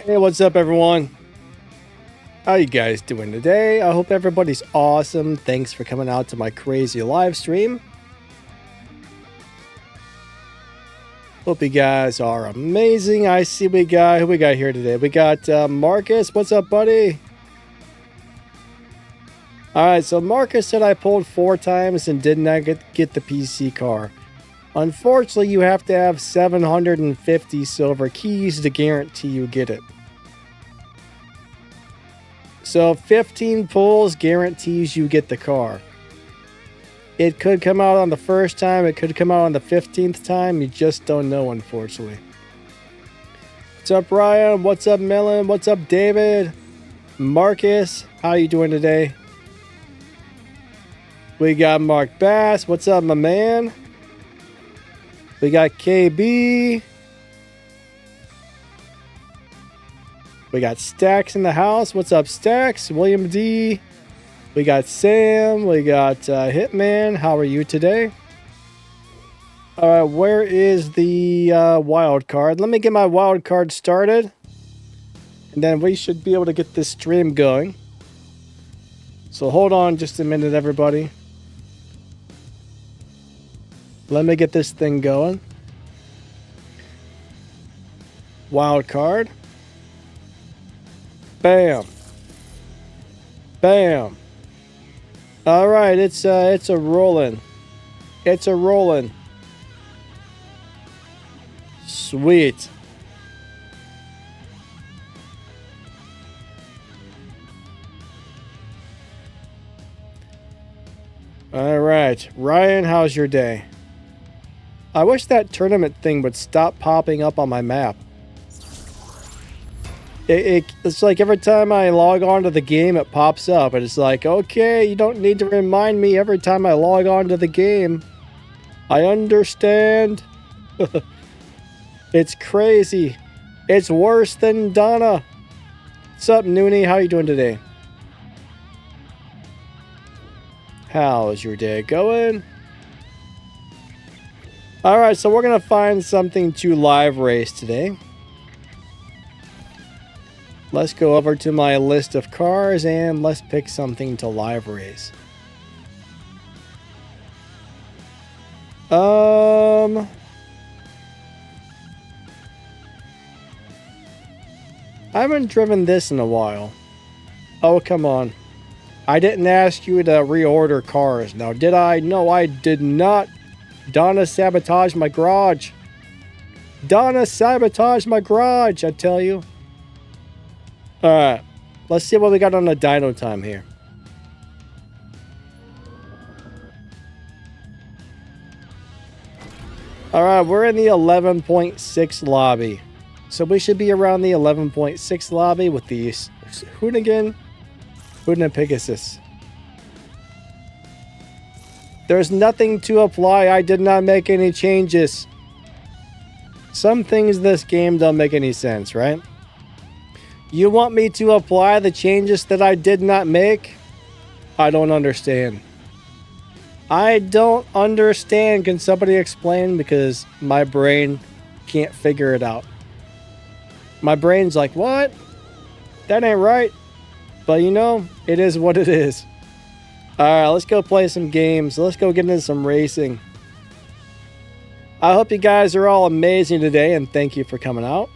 Hey, what's up, everyone? How you guys doing today? I hope everybody's awesome. Thanks for coming out to my crazy live stream. Hope you guys are amazing. I see who we got here today. We got Marcus. What's up, buddy? All right, so Marcus said I pulled 4 times and did not get the PC car. Unfortunately, you have to have 750 silver keys to guarantee you get it. So 15 pulls guarantees you get the car. It could come out on the first time. It could come out on the 15th time. You just don't know, unfortunately. What's up, Ryan? What's up, Melon? What's up, David? Marcus, how you doing today? We got Mark Bass. What's up, my man? We got KB. We got Stacks in the house. What's up, Stacks? William D. We got Sam. We got Hitman. How are you today? All right, where is the wild card? Let me get my wild card started. And then we should be able to get this stream going. So hold on just a minute, everybody. Let me get this thing going. Wild card. Bam. Bam. All right, it's a rolling. It's a rolling. Sweet. All right, Ryan, how's your day? I wish that tournament thing would stop popping up on my map. It's like every time I log on to the game, it pops up. And it's like, okay, you don't need to remind me every time I log on to the game. I understand. It's crazy. It's worse than Donna. What's up, Noonie? How you doing today? How's your day going? Alright, so we're going to find something to live race today. Let's go over to my list of cars and let's pick something to live race. I haven't driven this in a while. Oh, come on. I didn't ask you to reorder cars. Now, did I? No, I did not. Donna sabotaged my garage. Donna sabotaged my garage, I tell you. Alright, let's see what we got on the dyno time here. Alright, we're in the 11.6 lobby. So we should be around the 11.6 lobby with the Hoonigan Pegasus. There's nothing to apply. I did not make any changes. Some things in this game don't make any sense, right? You want me to apply the changes that I did not make? I don't understand. I don't understand. Can somebody explain? Because my brain can't figure it out. My brain's like, what? That ain't right. But you know, it is what it is. Alright, let's go play some games. Let's go get into some racing. I hope you guys are all amazing today and thank you for coming out.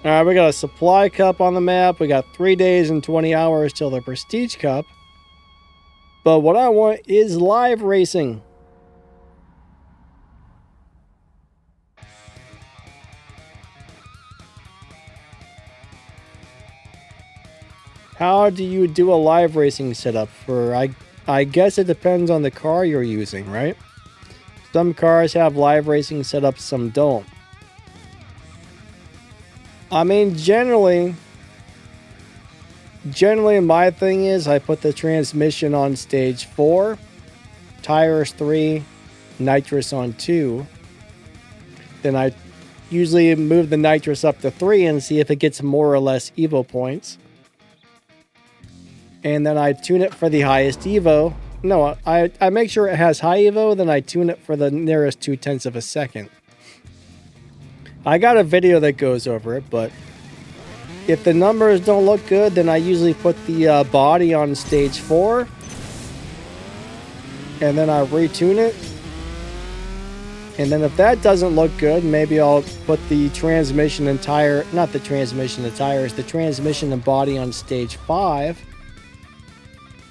Alright, we got a supply cup on the map. We got 3 days and 20 hours till the prestige cup. But what I want is live racing. How do you do a live racing setup for, I guess it depends on the car you're using, right? Some cars have live racing setups, some don't. I mean, generally my thing is I put the transmission on stage 4, tires 3, nitrous on 2. Then I usually move the nitrous up to 3 and see if it gets more or less Evo points. And then I tune it for the highest Evo. No, I make sure it has high Evo, then I tune it for the nearest 0.2 of a second. I got a video that goes over it, but if the numbers don't look good, then I usually put the body on stage 4. And then I retune it. And then if that doesn't look good, maybe I'll put the transmission and tire, not the transmission and tires, the transmission and body on stage 5.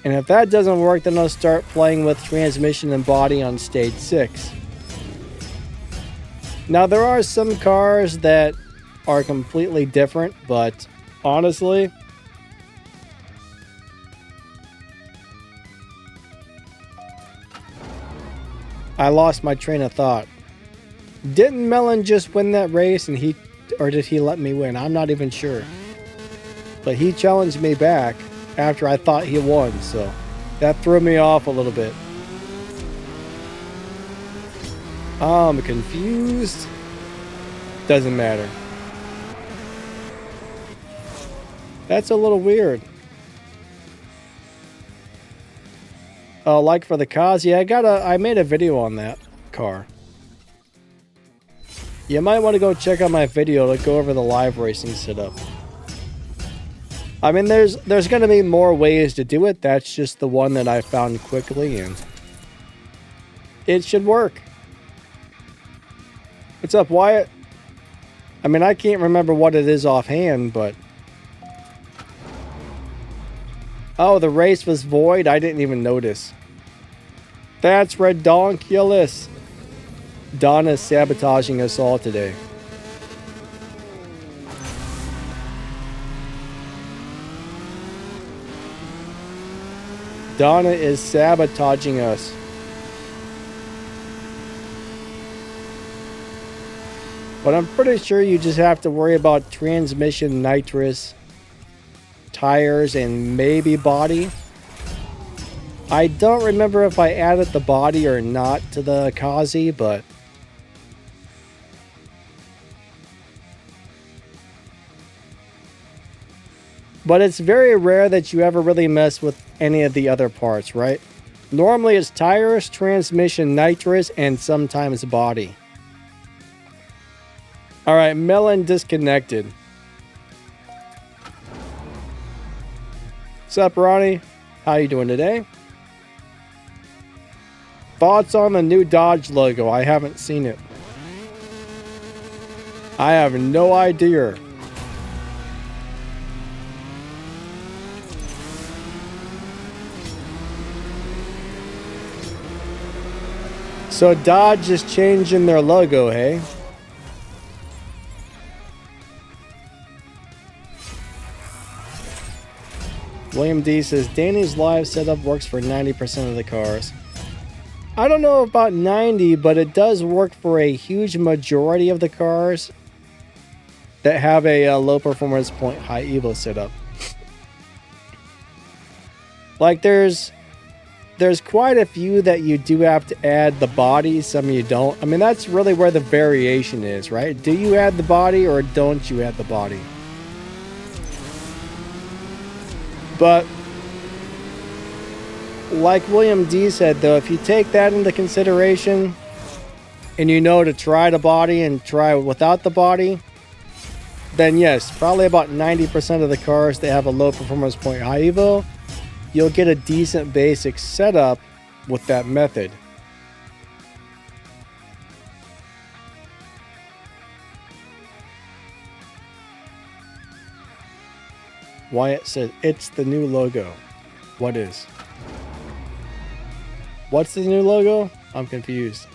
And if that doesn't work, then I'll start playing with transmission and body on stage 6. Now there are some cars that are completely different, but honestly, I lost my train of thought. Didn't Melon just win that race and or did he let me win? I'm not even sure. But he challenged me back after I thought he won, so that threw me off a little bit. I'm confused. Doesn't matter. That's a little weird. Oh, like for the cars, yeah, I made a video on that car. You might want to go check out my video to go over the live racing setup. I mean, there's going to be more ways to do it. That's just the one that I found quickly, and it should work. What's up, Wyatt? I mean, I can't remember what it is offhand, but... Oh, the race was void? I didn't even notice. That's redonkulous. Donna's sabotaging us all today. Donna is sabotaging us. But I'm pretty sure you just have to worry about transmission, nitrous, tires, and maybe body. I don't remember if I added the body or not to the Kazi, but it's very rare that you ever really mess with any of the other parts, right? Normally it's tires, transmission, nitrous, and sometimes body. Alright, Melon disconnected. What's up, Ronnie? How you doing today? Thoughts on the new Dodge logo? I haven't seen it. I have no idea. So Dodge is changing their logo, hey? William D says, Danny's live setup works for 90% of the cars. I don't know about 90, but it does work for a huge majority of the cars that have a low performance point high evo setup. Like there's quite a few that you do have to add the body, some you don't. I mean, that's really where the variation is, right? Do you add the body or don't you add the body? But like William D said, though, if you take that into consideration and you know to try the body and try without the body, then yes, probably about 90% of the cars that have a low performance point high evo, you'll get a decent basic setup with that method. Wyatt said, it's the new logo. What is? What's the new logo? I'm confused.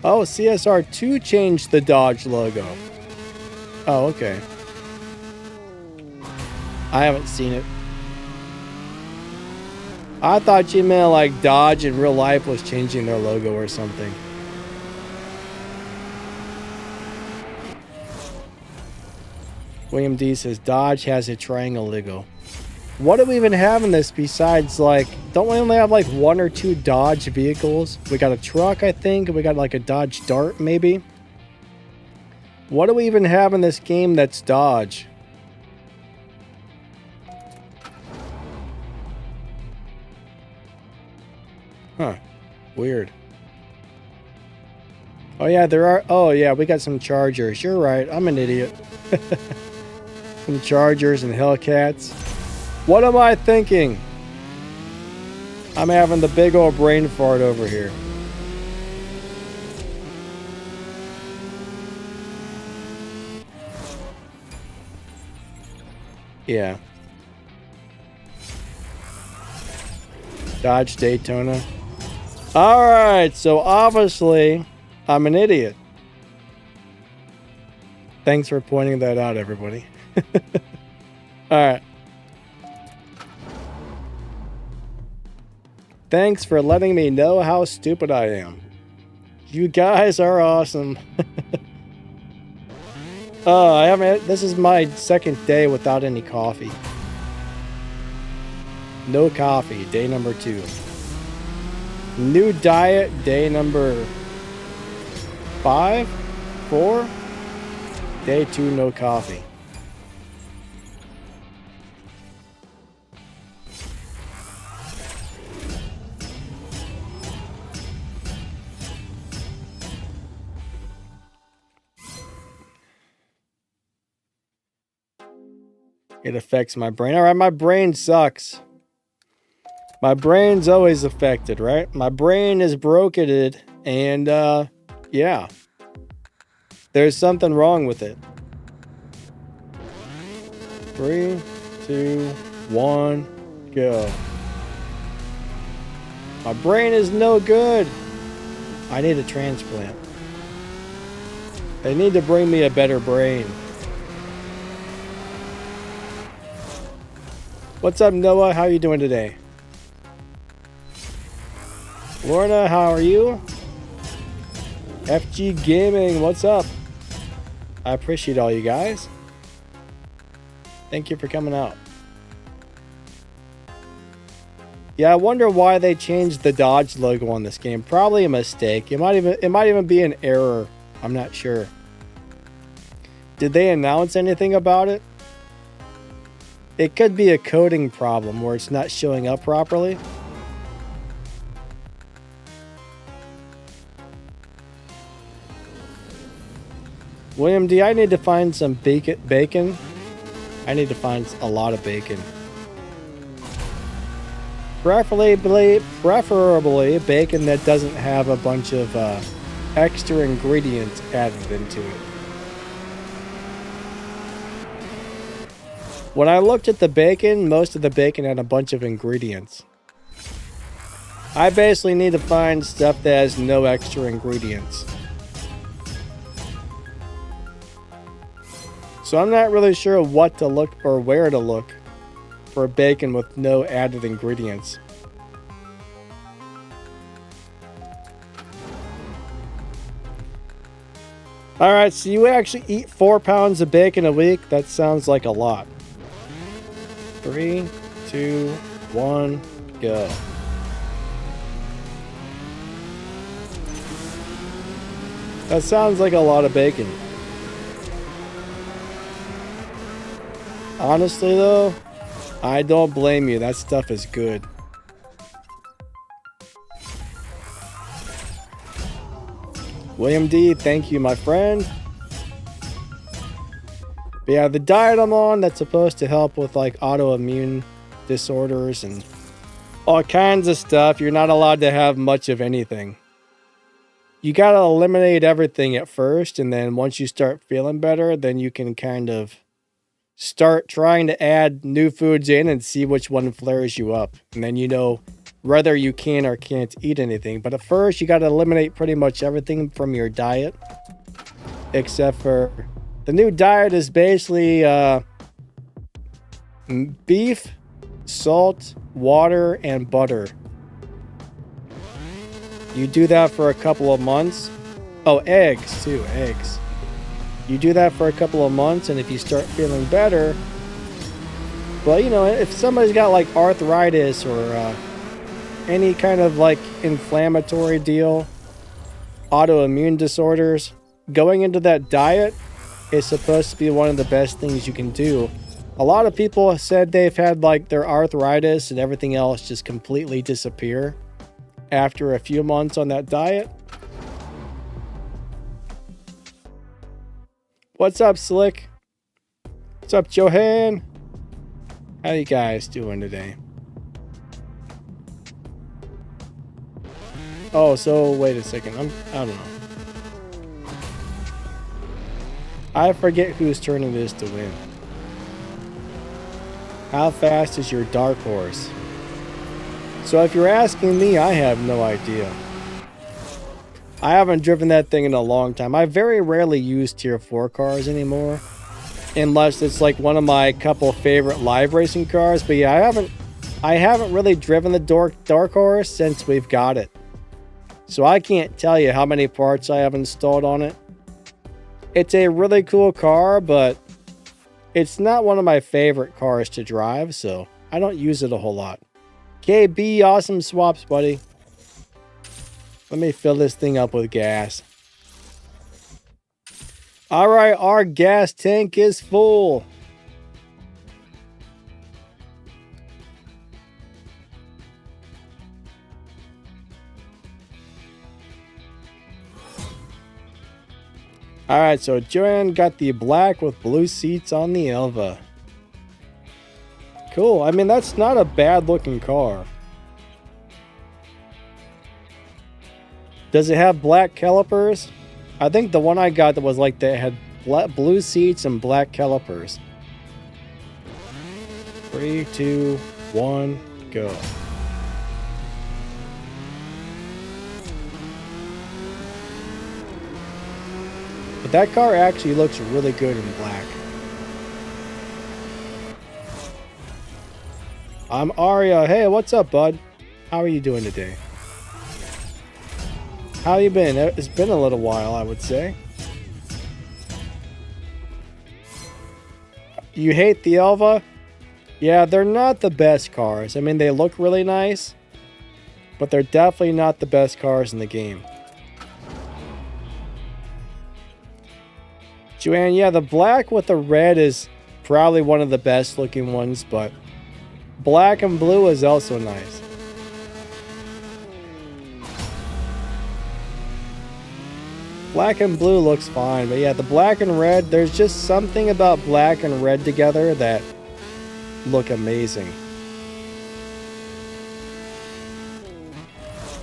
Oh, CSR2 changed the Dodge logo. Oh, okay. I haven't seen it. I thought you meant like Dodge in real life was changing their logo or something. William D says Dodge has a triangle logo. What do we even have in this besides, like, don't we only have like 1 or 2 Dodge vehicles? We got a truck, I think. We got like a Dodge Dart, maybe. What do we even have in this game that's Dodge? Huh. Weird. Oh yeah, there are. Oh yeah, we got some Chargers. You're right. I'm an idiot. Some Chargers and Hellcats. What am I thinking? I'm having the big old brain fart over here. Yeah. Dodge Daytona. Alright, so obviously, I'm an idiot. Thanks for pointing that out, everybody. Alright. Thanks for letting me know how stupid I am. You guys are awesome. I haven't. This is my second day without any coffee. No coffee, day number 2. New diet, day number 5, 4. Day 2, no coffee. It affects my brain. All right, my brain sucks. My brain's always affected, right? My brain is broken, and yeah. There's something wrong with it. 3, 2, 1, go. My brain is no good. I need a transplant. They need to bring me a better brain. What's up, Noah? How you doing today? Lorna, how are you? FG Gaming, what's up? I appreciate all you guys. Thank you for coming out. Yeah, I wonder why they changed the Dodge logo on this game. Probably a mistake. It might even be an error. I'm not sure. Did they announce anything about it? It could be a coding problem where it's not showing up properly. William D, I need to find some bacon. I need to find a lot of bacon. Preferably bacon that doesn't have a bunch of extra ingredients added into it. When I looked at the bacon, most of the bacon had a bunch of ingredients. I basically need to find stuff that has no extra ingredients. So I'm not really sure what to look or where to look for bacon with no added ingredients. Alright, so you actually eat 4 pounds of bacon a week? That sounds like a lot. 3, 2, 1, go. That sounds like a lot of bacon. Honestly though, I don't blame you. That stuff is good. William D, thank you, my friend. But yeah, the diet I'm on, that's supposed to help with like autoimmune disorders and all kinds of stuff. You're not allowed to have much of anything. You gotta eliminate everything at first, and then once you start feeling better, then you can kind of start trying to add new foods in and see which one flares you up. And then you know whether you can or can't eat anything. But at first, you gotta eliminate pretty much everything from your diet, except for the new diet is basically beef, salt, water, and butter. You do that for a couple of months. Oh, eggs too, eggs. You do that for a couple of months, and if you start feeling better, well, you know, if somebody's got like arthritis or any kind of like inflammatory deal, autoimmune disorders, going into that diet is supposed to be one of the best things you can do. A lot of people said they've had like their arthritis and everything else just completely disappear after a few months on that diet. What's up, Slick? What's up, Johan? How you guys doing today? Oh, so wait a second. I don't know. I forget whose turn it is to win. How fast is your dark horse? So if you're asking me, I have no idea. I haven't driven that thing in a long time. I very rarely use tier 4 cars anymore. Unless it's like one of my couple favorite live racing cars. But yeah, I haven't really driven the dark horse since we've got it. So I can't tell you how many parts I have installed on it. It's a really cool car, but it's not one of my favorite cars to drive, so I don't use it a whole lot. KB, awesome swaps, buddy. Let me fill this thing up with gas. All right, our gas tank is full. All right, so Joanne got the black with blue seats on the Elva. Cool. I mean, that's not a bad looking car. Does it have black calipers? I think the one I got that was like that had blue seats and black calipers. 3, 2, 1, go. But that car actually looks really good in black. I'm Aria. Hey, what's up, bud? How are you doing today? How you been? It's been a little while, I would say. You hate the Elva? Yeah, they're not the best cars. I mean, they look really nice, but they're definitely not the best cars in the game. Joanne, yeah, the black with the red is probably one of the best looking ones, but black and blue is also nice. Black and blue looks fine, but yeah, the black and red, there's just something about black and red together that look amazing.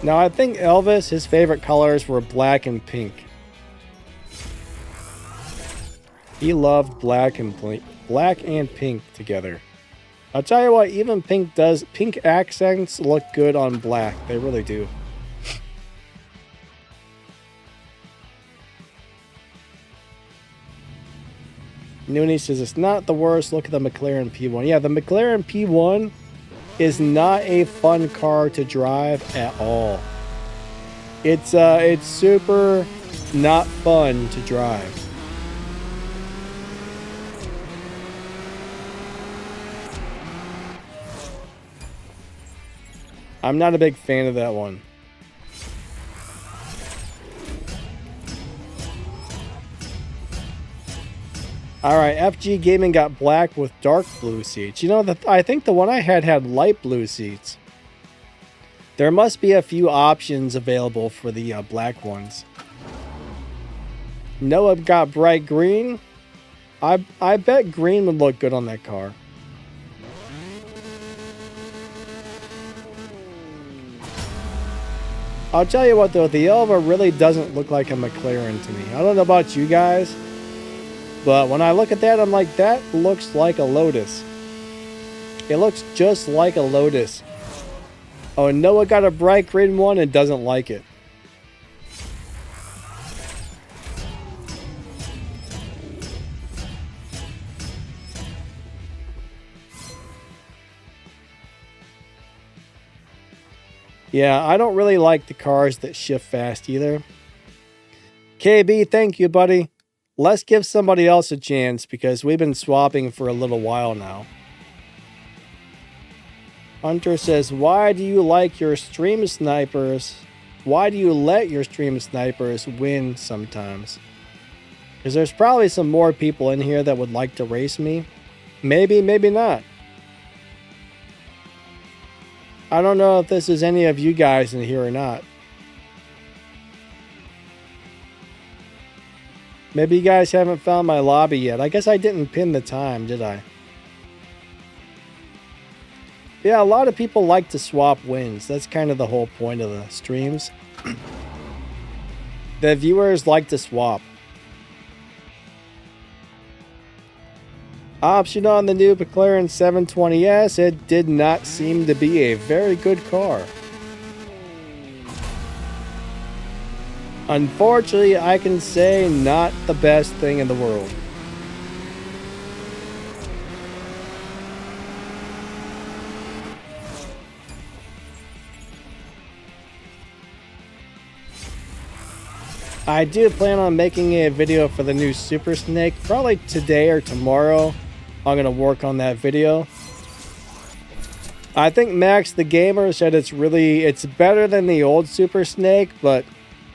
Now, I think Elvis, his favorite colors were black and pink. He loved black and pink together. I'll tell you what, even pink accents look good on black. They really do. Noonie says it's not the worst. Look at the McLaren P1. Yeah, the McLaren P1 is not a fun car to drive at all. It's super not fun to drive. I'm not a big fan of that one. Alright, FG Gaming got black with dark blue seats. You know, I think the one I had light blue seats. There must be a few options available for the black ones. Noah got bright green. I bet green would look good on that car. I'll tell you what though, the Elva really doesn't look like a McLaren to me. I don't know about you guys, but when I look at that, I'm like, that looks like a Lotus. It looks just like a Lotus. Oh, Noah got a bright green one and doesn't like it. Yeah, I don't really like the cars that shift fast either. KB, thank you, buddy. Let's give somebody else a chance because we've been swapping for a little while now. Hunter says, why do you like your stream snipers? Why do you let your stream snipers win sometimes? Because there's probably some more people in here that would like to race me. Maybe, maybe not. I don't know if this is any of you guys in here or not. Maybe you guys haven't found my lobby yet. I guess I didn't pin the time, did I? Yeah, a lot of people like to swap wins. That's kind of the whole point of the streams. The viewers like to swap. Option on the new McLaren 720S, it did not seem to be a very good car. Unfortunately, I can say not the best thing in the world. I do plan on making a video for the new Super Snake, probably today or tomorrow. I'm going to work on that video. I think MaxTheGamer said it's better than the old Super Snake, but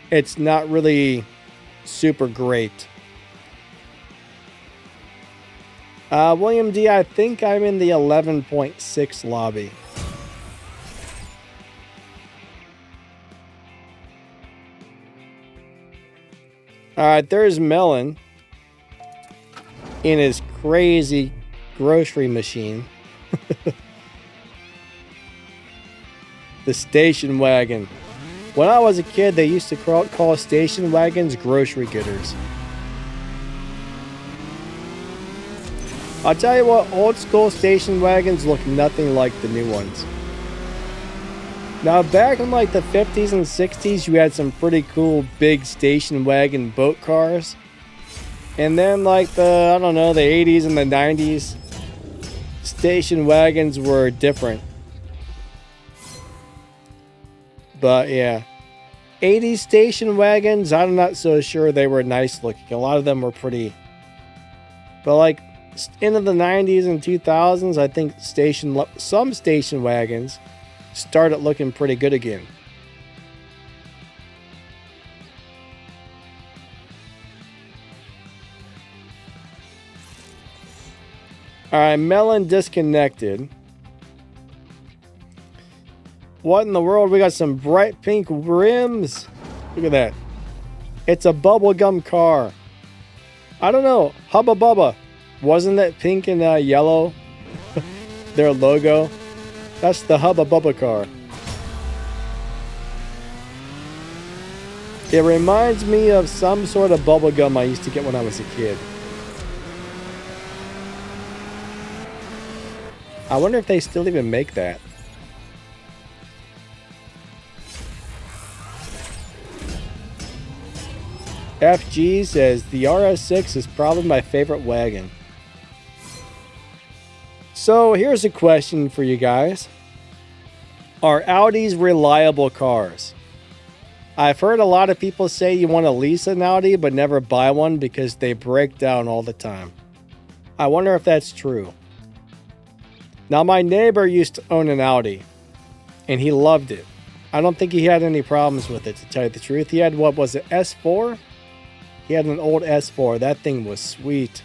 it's not really super great. William D, I think I'm in the 11.6 lobby. Alright, there's Melon in his crazy grocery machine. The station wagon. When I was a kid, they used to call station wagons grocery getters. I'll tell you what, old school station wagons look nothing like the new ones. Now, back in like the 50s and 60s, you had some pretty cool big station wagon boat cars. And then like the 80s and the 90s, station wagons were different. But yeah, 80s station wagons, I'm not so sure they were nice looking. A lot of them were pretty. But like into the 90s and 2000s, I think some station wagons started looking pretty good again. Alright, Melon disconnected. What in the world? We got some bright pink rims. Look at that. It's a bubblegum car. I don't know. Hubba Bubba. Wasn't that pink and yellow? Their logo. That's the Hubba Bubba car. It reminds me of some sort of bubblegum I used to get when I was a kid. I wonder if they still even make that. FG says, the RS6 is probably my favorite wagon. So here's a question for you guys. Are Audis reliable cars? I've heard a lot of people say you want to lease an Audi but never buy one because they break down all the time. I wonder if that's true. Now, my neighbor used to own an Audi and he loved it. I don't think he had any problems with it, to tell you the truth. He had, what was it, S4? He had an old S4. That thing was sweet.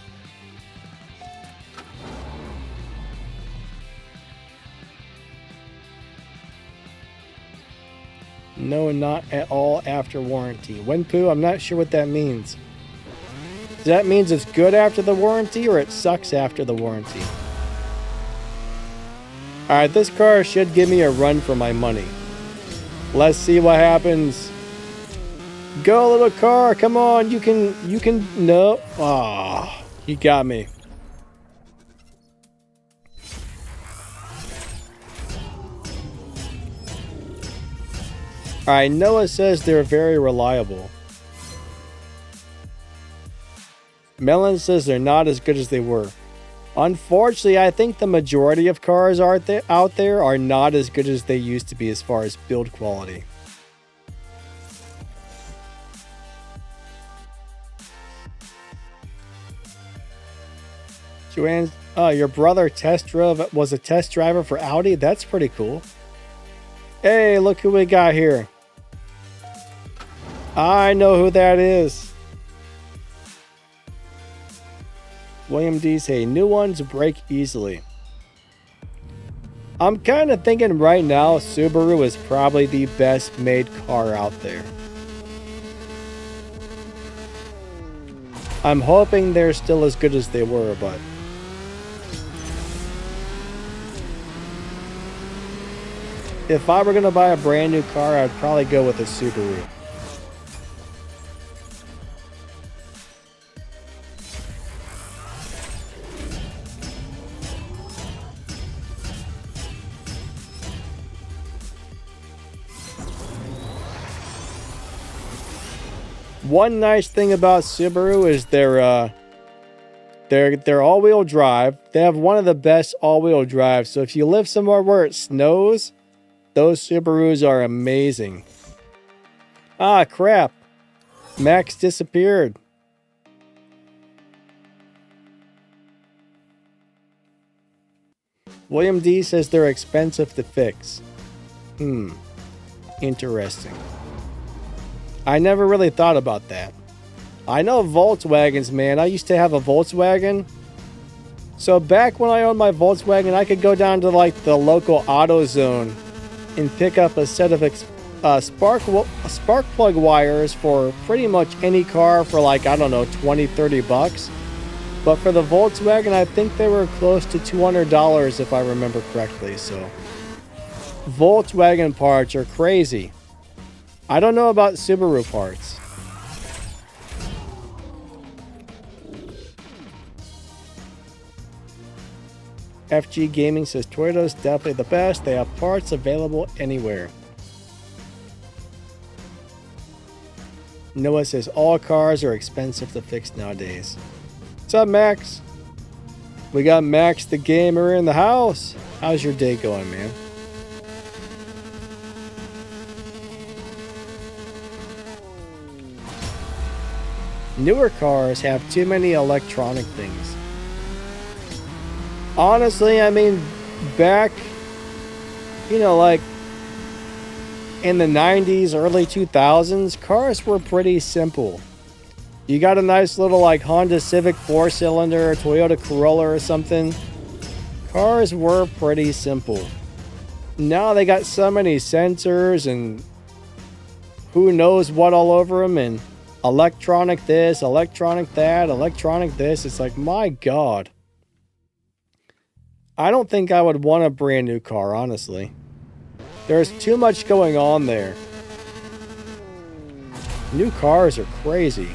No, not at all after warranty. Winpoo, I'm not sure what that means. Does that mean it's good after the warranty or it sucks after the warranty? Alright, this car should give me a run for my money. Let's see what happens. Go, little car. Come on. You can, no. Ah, you got me. Alright, Noah says they're very reliable. Melon says they're not as good as they were. Unfortunately, I think the majority of cars out there are not as good as they used to be as far as build quality. Joanne, your brother was a test driver for Audi? That's pretty cool. Hey, look who we got here. I know who that is. William D. say, new ones break easily. I'm kind of thinking right now Subaru is probably the best made car out there. I'm hoping they're still as good as they were, but if I were going to buy a brand new car, I'd probably go with a Subaru. One nice thing about Subaru is they're all-wheel drive. They have one of the best all-wheel drives. So if you live somewhere where it snows, those Subarus are amazing. Ah, crap. Max disappeared. William D says they're expensive to fix. Interesting. I never really thought about that. I know Volkswagens, man. I used to have a Volkswagen. So back when I owned my Volkswagen, I could go down to like the local AutoZone and pick up a set of spark plug wires for pretty much any car for like, I don't know, 20, 30 bucks. But for the Volkswagen, I think they were close to $200 if I remember correctly. So Volkswagen parts are crazy. I don't know about Subaru parts. FG Gaming says Toyota's definitely the best. They have parts available anywhere. Noah says all cars are expensive to fix nowadays. What's up, Max? We got Max the Gamer in the house. How's your day going, man? Newer cars have too many electronic things. Honestly, I mean, back, you know, like in the 90s, early 2000s, cars were pretty simple. You got a nice little like Honda Civic 4-cylinder, or Toyota Corolla or something. Cars were pretty simple. Now they got so many sensors and who knows what all over them, and electronic this, electronic that, electronic this. It's like, my God. I don't think I would want a brand new car, honestly. There's too much going on there. New cars are crazy.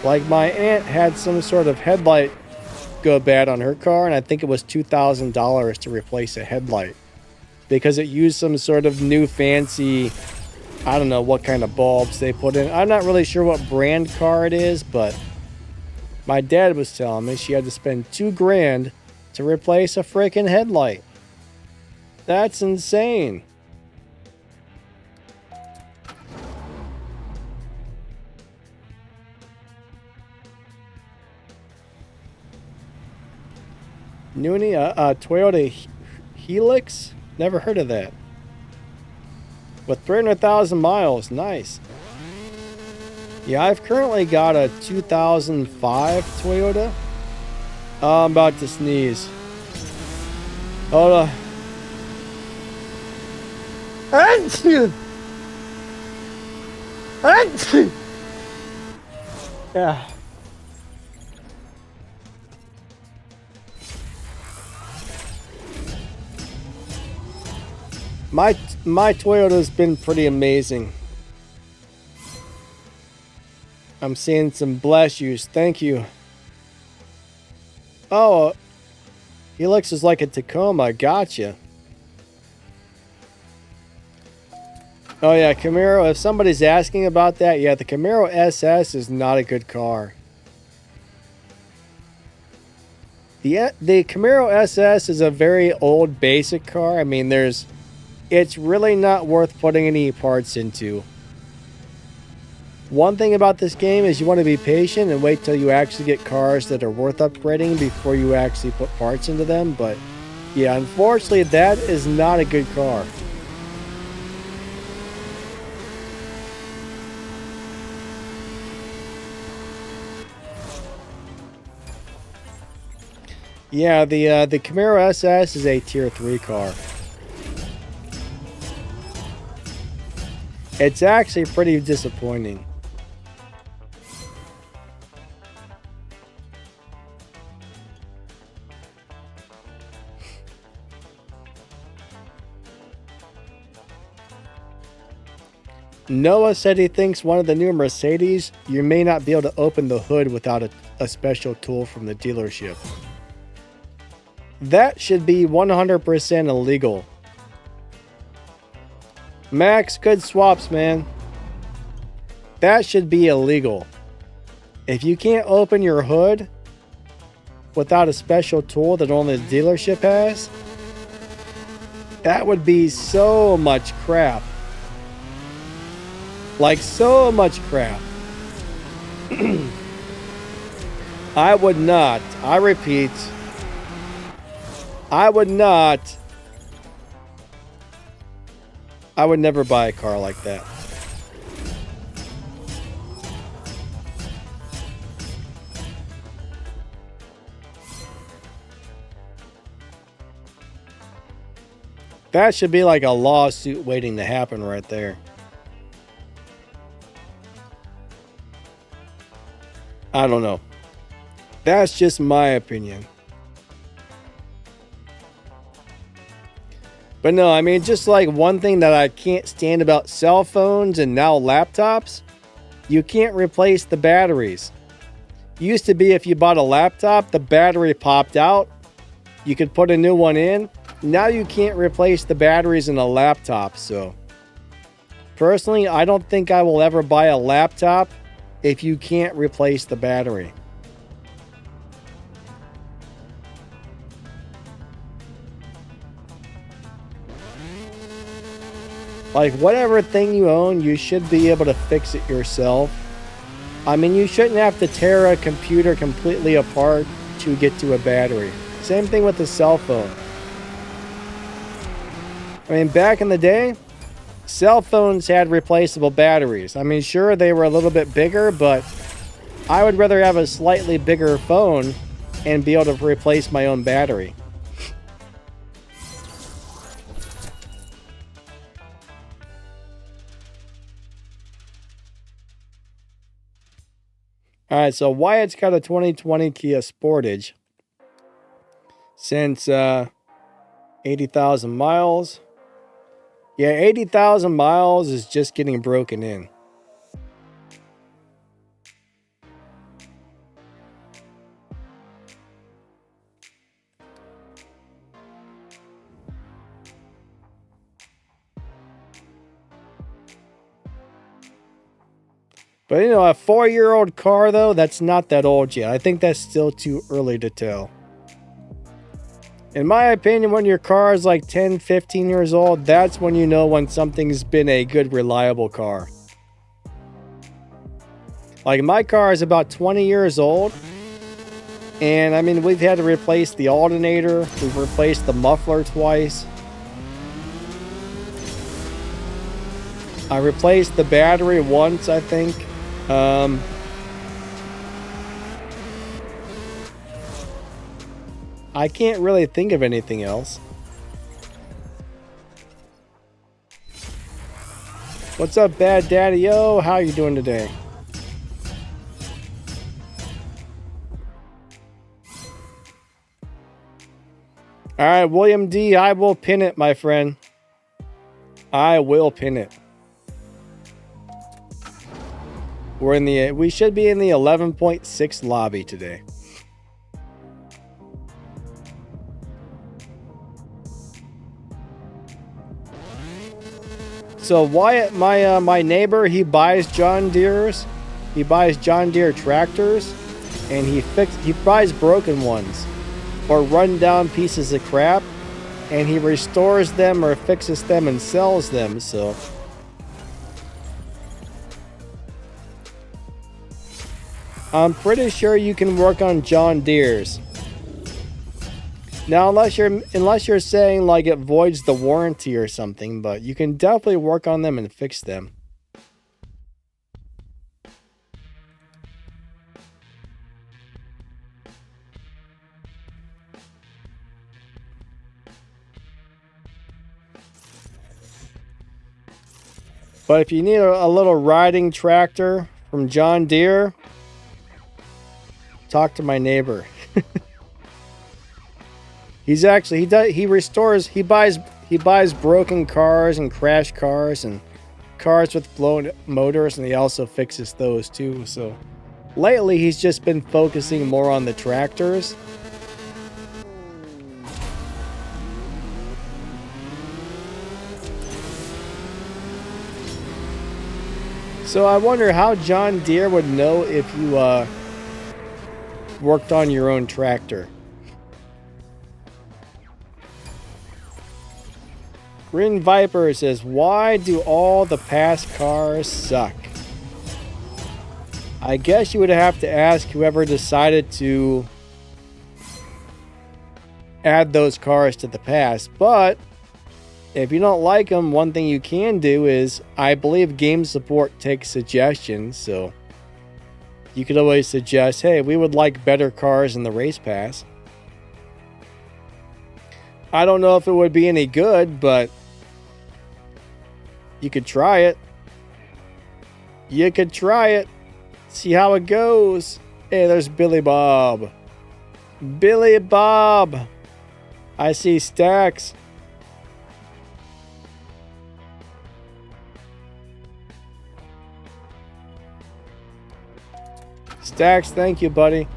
Like my aunt had some sort of headlight go bad on her car, and I think it was $2,000 to replace a headlight because it used some sort of new fancy, I don't know what kind of bulbs they put in. I'm not really sure what brand car it is, but my dad was telling me she had to spend $2,000 to replace a freaking headlight. That's insane. Noonie, a Toyota Helix? Never heard of that. With 300,000 miles, nice. Yeah, I've currently got a 2005 Toyota. Oh, I'm about to sneeze. Hold on. Yeah. My Toyota's been pretty amazing. I'm seeing some bless yous. Thank you. Oh, Helix is like a Tacoma. Gotcha. Oh yeah, Camaro. If somebody's asking about that, yeah, the Camaro SS is not a good car. The Camaro SS is a very old basic car. I mean, it's really not worth putting any parts into. One thing about this game is you want to be patient and wait till you actually get cars that are worth upgrading before you actually put parts into them. But yeah, unfortunately, that is not a good car. Yeah, the Camaro SS is a tier 3 car. It's actually pretty disappointing. Noah said he thinks one of the new Mercedes, you may not be able to open the hood without a special tool from the dealership. That should be 100% illegal. Max, good swaps, man. That should be illegal. If you can't open your hood without a special tool that only the dealership has, that would be so much crap. Like, so much crap. I would not, I repeat, I would never buy a car like that. That should be like a lawsuit waiting to happen right there. I don't know. That's just my opinion. But no, I mean, just like one thing that I can't stand about cell phones and now laptops, you can't replace the batteries. Used to be if you bought a laptop, the battery popped out. You could put a new one in. Now you can't replace the batteries in a laptop. So personally, I don't think I will ever buy a laptop if you can't replace the battery. Like, whatever thing you own, you should be able to fix it yourself. I mean, you shouldn't have to tear a computer completely apart to get to a battery. Same thing with the cell phone. I mean, back in the day, cell phones had replaceable batteries. I mean, sure, they were a little bit bigger, but I would rather have a slightly bigger phone and be able to replace my own battery. Alright, so Wyatt's got a 2020 Kia Sportage since 80,000 miles. Yeah, 80,000 miles is just getting broken in. But you know, a 4-year-old car though, that's not that old yet. I think that's still too early to tell. In my opinion, when your car is like 10, 15 years old, that's when you know when something's been a good, reliable car. Like, my car is about 20 years old. And I mean, we've had to replace the alternator. We've replaced the muffler twice. I replaced the battery once, I think. I can't really think of anything else. What's up, Bad Daddy? Yo, how you doing today? All right, William D, I will pin it, my friend. I will pin it. We should be in the 11.6 lobby today. So Wyatt, my neighbor, he buys John Deere's. He buys John Deere tractors, and he buys broken ones or run down pieces of crap, and he restores them or fixes them and sells them. So I'm pretty sure you can work on John Deere's. Now, unless you're saying like it voids the warranty or something, but you can definitely work on them and fix them. But if you need a little riding tractor from John Deere, talk to my neighbor. He buys broken cars and crash cars and cars with blown motors, and he also fixes those too. So lately he's just been focusing more on the tractors. So I wonder how John Deere would know if you worked on your own tractor. Green Viper says, why do all the past cars suck? I guess you would have to ask whoever decided to add those cars to the past. But if you don't like them, one thing you can do is, I believe game support takes suggestions. So you could always suggest, hey, we would like better cars in the race pass. I don't know if it would be any good, but you could try it. You could try it. See how it goes. Hey, there's Billy Bob. Billy Bob. I see Stacks. Stacks, thank you, buddy.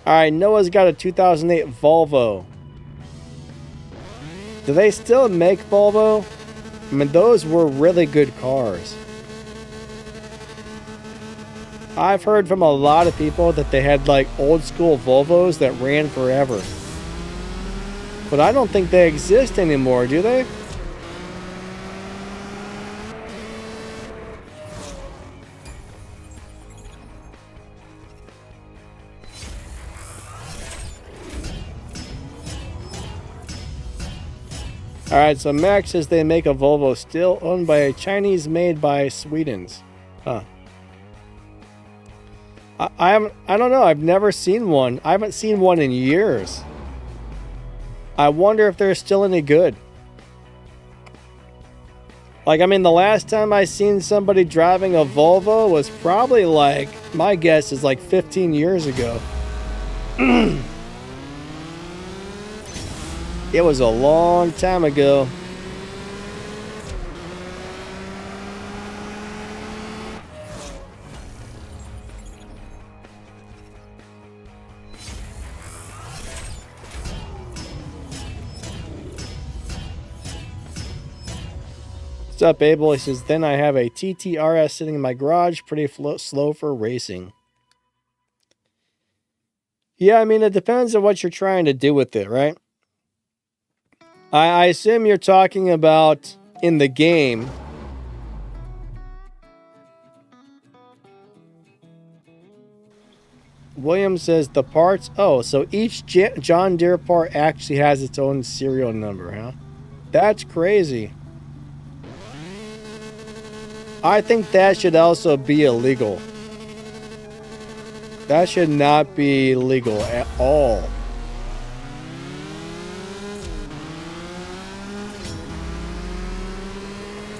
Alright, Noah's got a 2008 Volvo. Do they still make Volvo? I mean, those were really good cars. I've heard from a lot of people that they had like old school Volvos that ran forever. But I don't think they exist anymore, do they? Alright, so Max says they make a Volvo still owned by a Chinese made by Sweden's. Huh. I don't know. I've never seen one. I haven't seen one in years. I wonder if they're still any good. Like, I mean, the last time I seen somebody driving a Volvo was probably like, my guess is like 15 years ago. It was a long time ago. What's up, Abel? He says, then I have a TTRS sitting in my garage, pretty slow for racing. Yeah, I mean, it depends on what you're trying to do with it, right? I assume you're talking about in the game. William says the parts... Oh, so each John Deere part actually has its own serial number, huh? That's crazy. I think that should also be illegal. That should not be legal at all.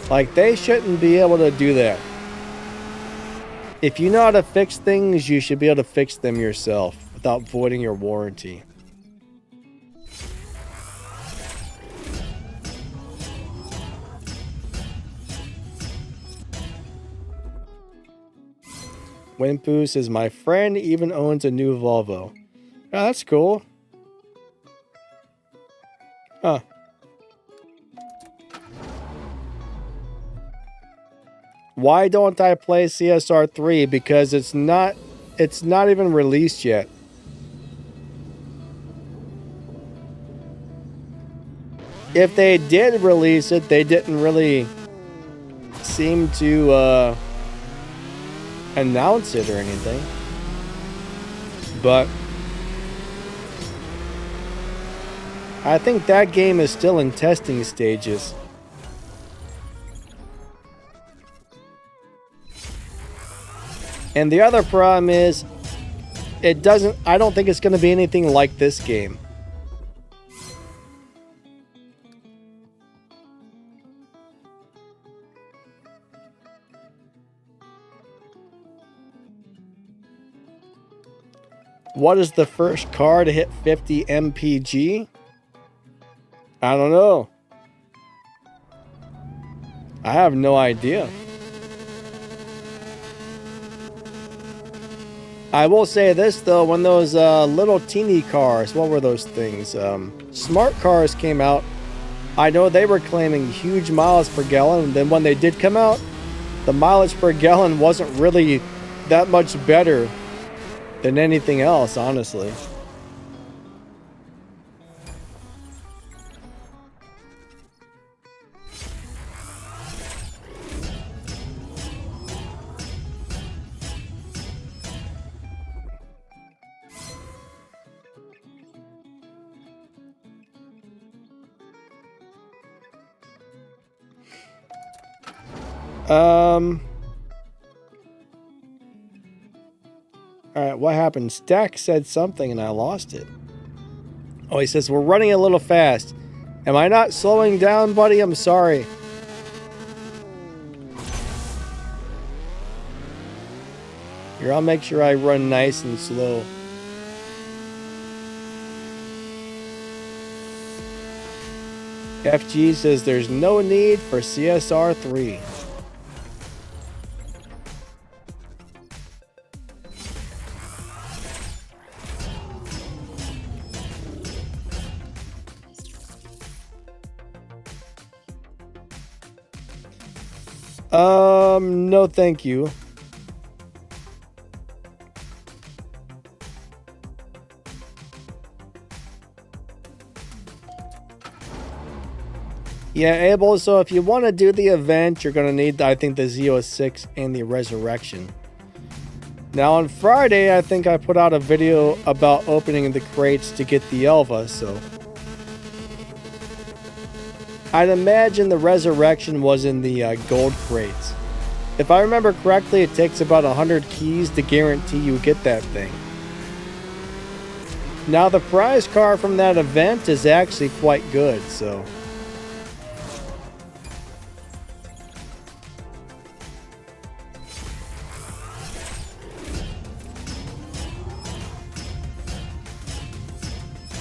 Like, they shouldn't be able to do that. If you know how to fix things, you should be able to fix them yourself without voiding your warranty. Wimpu says, my friend even owns a new Volvo. Oh, that's cool. Huh. Why don't I play CSR3? Because it's not even released yet. If they did release it, they didn't really seem to announce it or anything. But I think that game is still in testing stages. And the other problem is, I don't think it's going to be anything like this game. What is the first car to hit 50 mpg? I don't know. I have no idea. I will say this though, when those little teeny cars, what were those things? Smart cars came out. I know they were claiming huge miles per gallon. And then when they did come out, the mileage per gallon wasn't really that much better than anything else, honestly. Alright, what happened? Stack said something and I lost it. Oh, he says, we're running a little fast. Am I not slowing down, buddy? I'm sorry. Here, I'll make sure I run nice and slow. FG says there's no need for CSR3. No thank you. Yeah, Abel, so if you want to do the event, you're going to need, I think, the Z06 and the Resurrection. Now, on Friday, I think I put out a video about opening the crates to get the Elva, so I'd imagine the Resurrection was in the gold crates. If I remember correctly, it takes about 100 keys to guarantee you get that thing. Now, the prize car from that event is actually quite good, so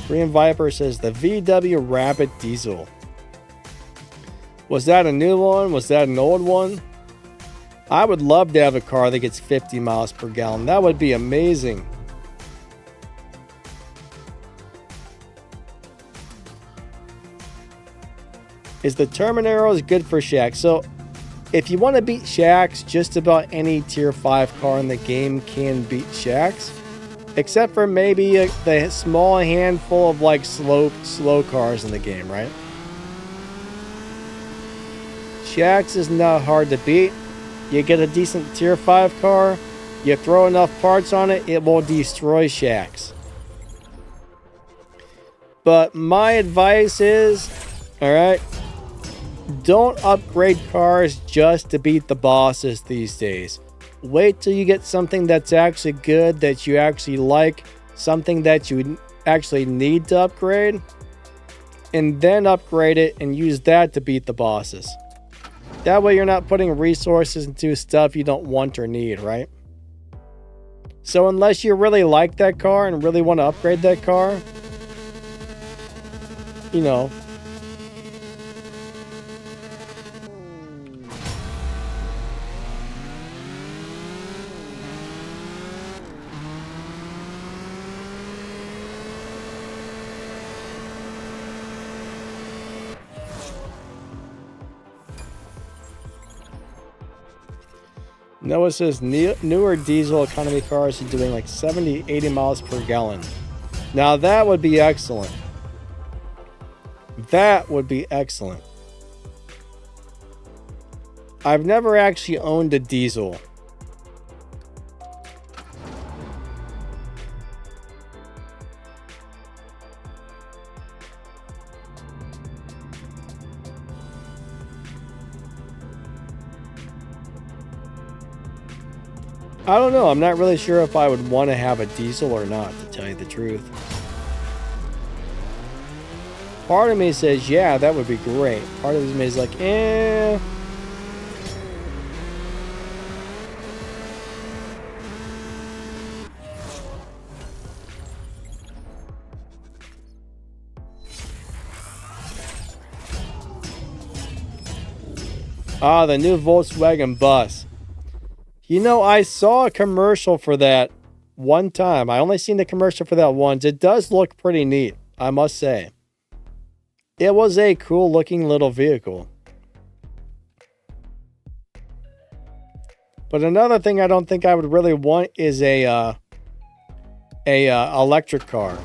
Korean Viper says the VW Rabbit Diesel. Was that a new one? Was that an old one? I would love to have a car that gets 50 miles per gallon. That would be amazing. Is the Terminaros good for Shaq? So, if you want to beat Shaq's, just about any tier 5 car in the game can beat Shaq's. Except for maybe the small handful of like slow cars in the game, right? Shaq's is not hard to beat. You get a decent tier 5 car, you throw enough parts on it, it will destroy Shaq's. But my advice is, alright, don't upgrade cars just to beat the bosses these days. Wait till you get something that's actually good, that you actually like, something that you actually need to upgrade, and then upgrade it and use that to beat the bosses. That way you're not putting resources into stuff you don't want or need, right? So unless you really like that car and really want to upgrade that car, you know, Noah says newer diesel economy cars are doing like 70, 80 miles per gallon. Now that would be excellent. That would be excellent. I've never actually owned a diesel. I don't know. I'm not really sure if I would want to have a diesel or not, to tell you the truth. Part of me says, yeah, that would be great. Part of me is like, eh. Ah, the new Volkswagen bus. You know, I saw a commercial for that one time. I only seen the commercial for that once. It does look pretty neat, I must say. It was a cool looking little vehicle. But another thing I don't think I would really want is a electric car.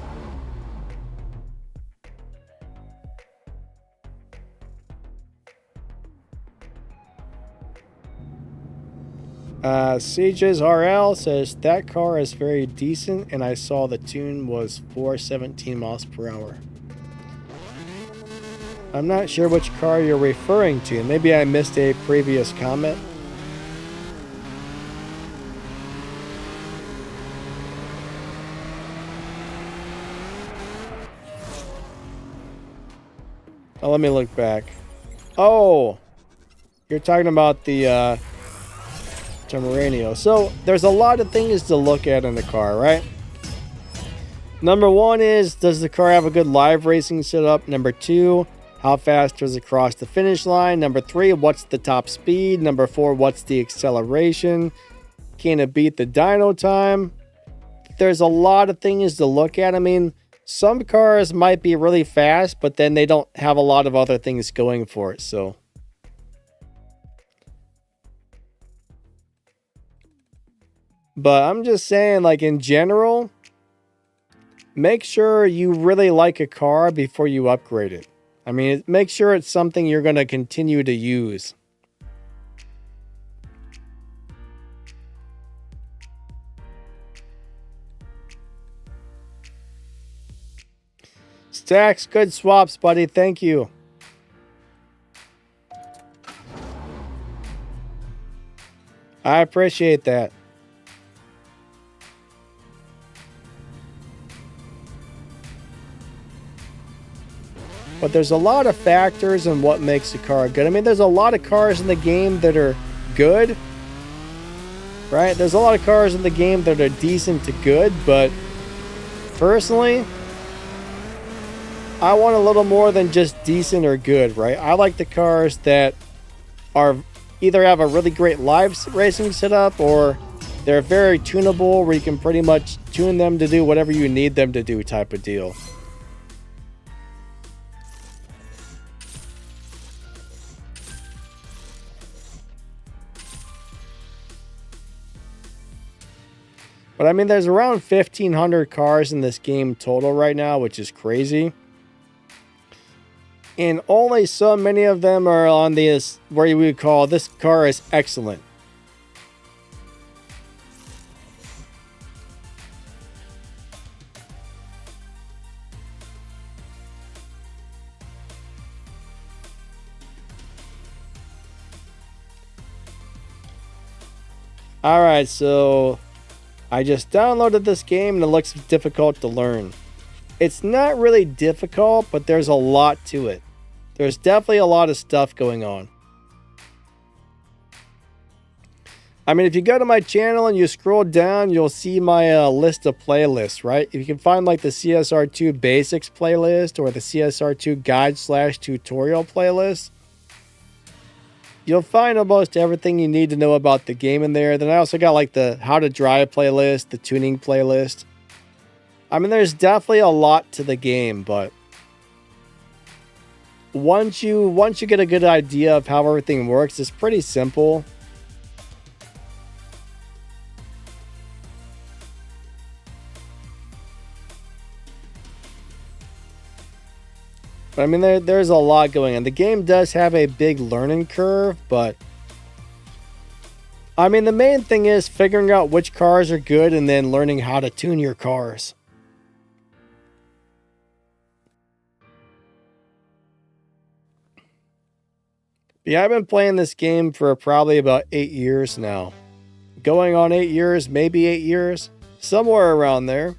CJ's RL says that car is very decent, and I saw the tune was 417 miles per hour. I'm not sure which car you're referring to. Maybe I missed a previous comment. Oh, let me look back. Oh, you're talking about the Pomeranian. So there's a lot of things to look at in the car, right? Number one is, does the car have a good live racing setup? Number two, how fast does it cross the finish line? Number three, what's the top speed? Number four, what's the acceleration? Can it beat the dyno time? There's a lot of things to look at. I mean, some cars might be really fast, but then they don't have a lot of other things going for it, so. But I'm just saying, like, in general, make sure you really like a car before you upgrade it. I mean, make sure it's something you're going to continue to use. Stacks, good swaps, buddy. Thank you. I appreciate that. But there's a lot of factors in what makes a car good. I mean, there's a lot of cars in the game that are good, right? There's a lot of cars in the game that are decent to good, but personally, I want a little more than just decent or good, right? I like the cars that are either have a really great live racing setup, or they're very tunable where you can pretty much tune them to do whatever you need them to do type of deal. But I mean, there's around 1,500 cars in this game total right now, which is crazy. And only so many of them are on this, where you would call this car is excellent. Alright, so I just downloaded this game and it looks difficult to learn. It's not really difficult, but there's a lot to it. There's definitely a lot of stuff going on. I mean, if you go to my channel and you scroll down, you'll see my list of playlists, right? If you can find like the CSR2 Basics playlist or the CSR2 Guide/Tutorial playlist, you'll find almost everything you need to know about the game in there. Then I also got like the How to Drive playlist, the Tuning playlist. I mean, there's definitely a lot to the game, but once you get a good idea of how everything works, it's pretty simple. But I mean, there's a lot going on. The game does have a big learning curve, but I mean, the main thing is figuring out which cars are good and then learning how to tune your cars. Yeah, I've been playing this game for probably about 8 years now. Going on 8 years, maybe 8 years, somewhere around there.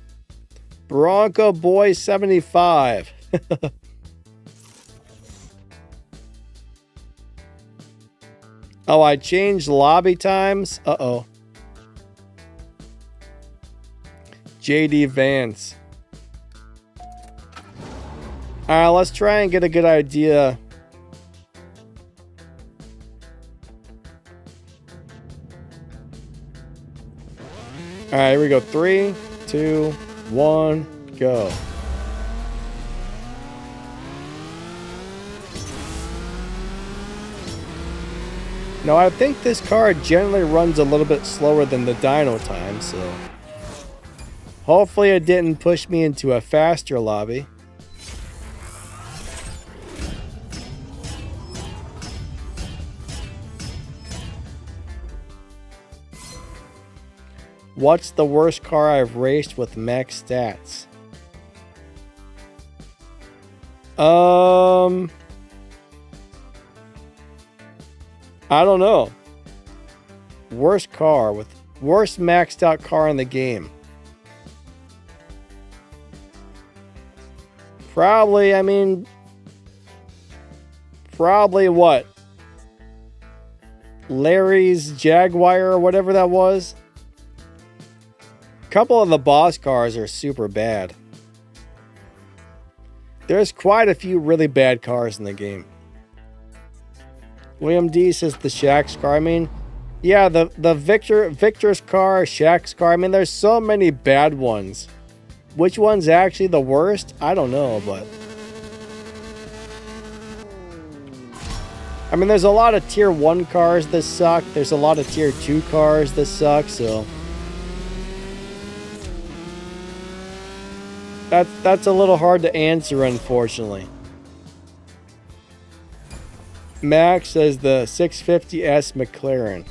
Bronco Boy 75. Oh, I changed lobby times. Uh-oh. JD Vance. Alright, let's try and get a good idea All right, here we go. 3, 2, 1, go. Now, I think this car generally runs a little bit slower than the dyno time, so hopefully it didn't push me into a faster lobby. What's the worst car I've raced with max stats? I don't know. Worst car with worst maxed out car in the game. Probably what? Larry's Jaguar or whatever that was. A couple of the boss cars are super bad. There's quite a few really bad cars in the game. William D says the Shaq's car. Yeah, the Victor's car, Shaq's car. There's so many bad ones. Which one's actually the worst? I don't know, but there's a lot of tier 1 cars that suck. There's a lot of tier 2 cars that suck, so that's a little hard to answer, unfortunately. Max says the 650S McLaren.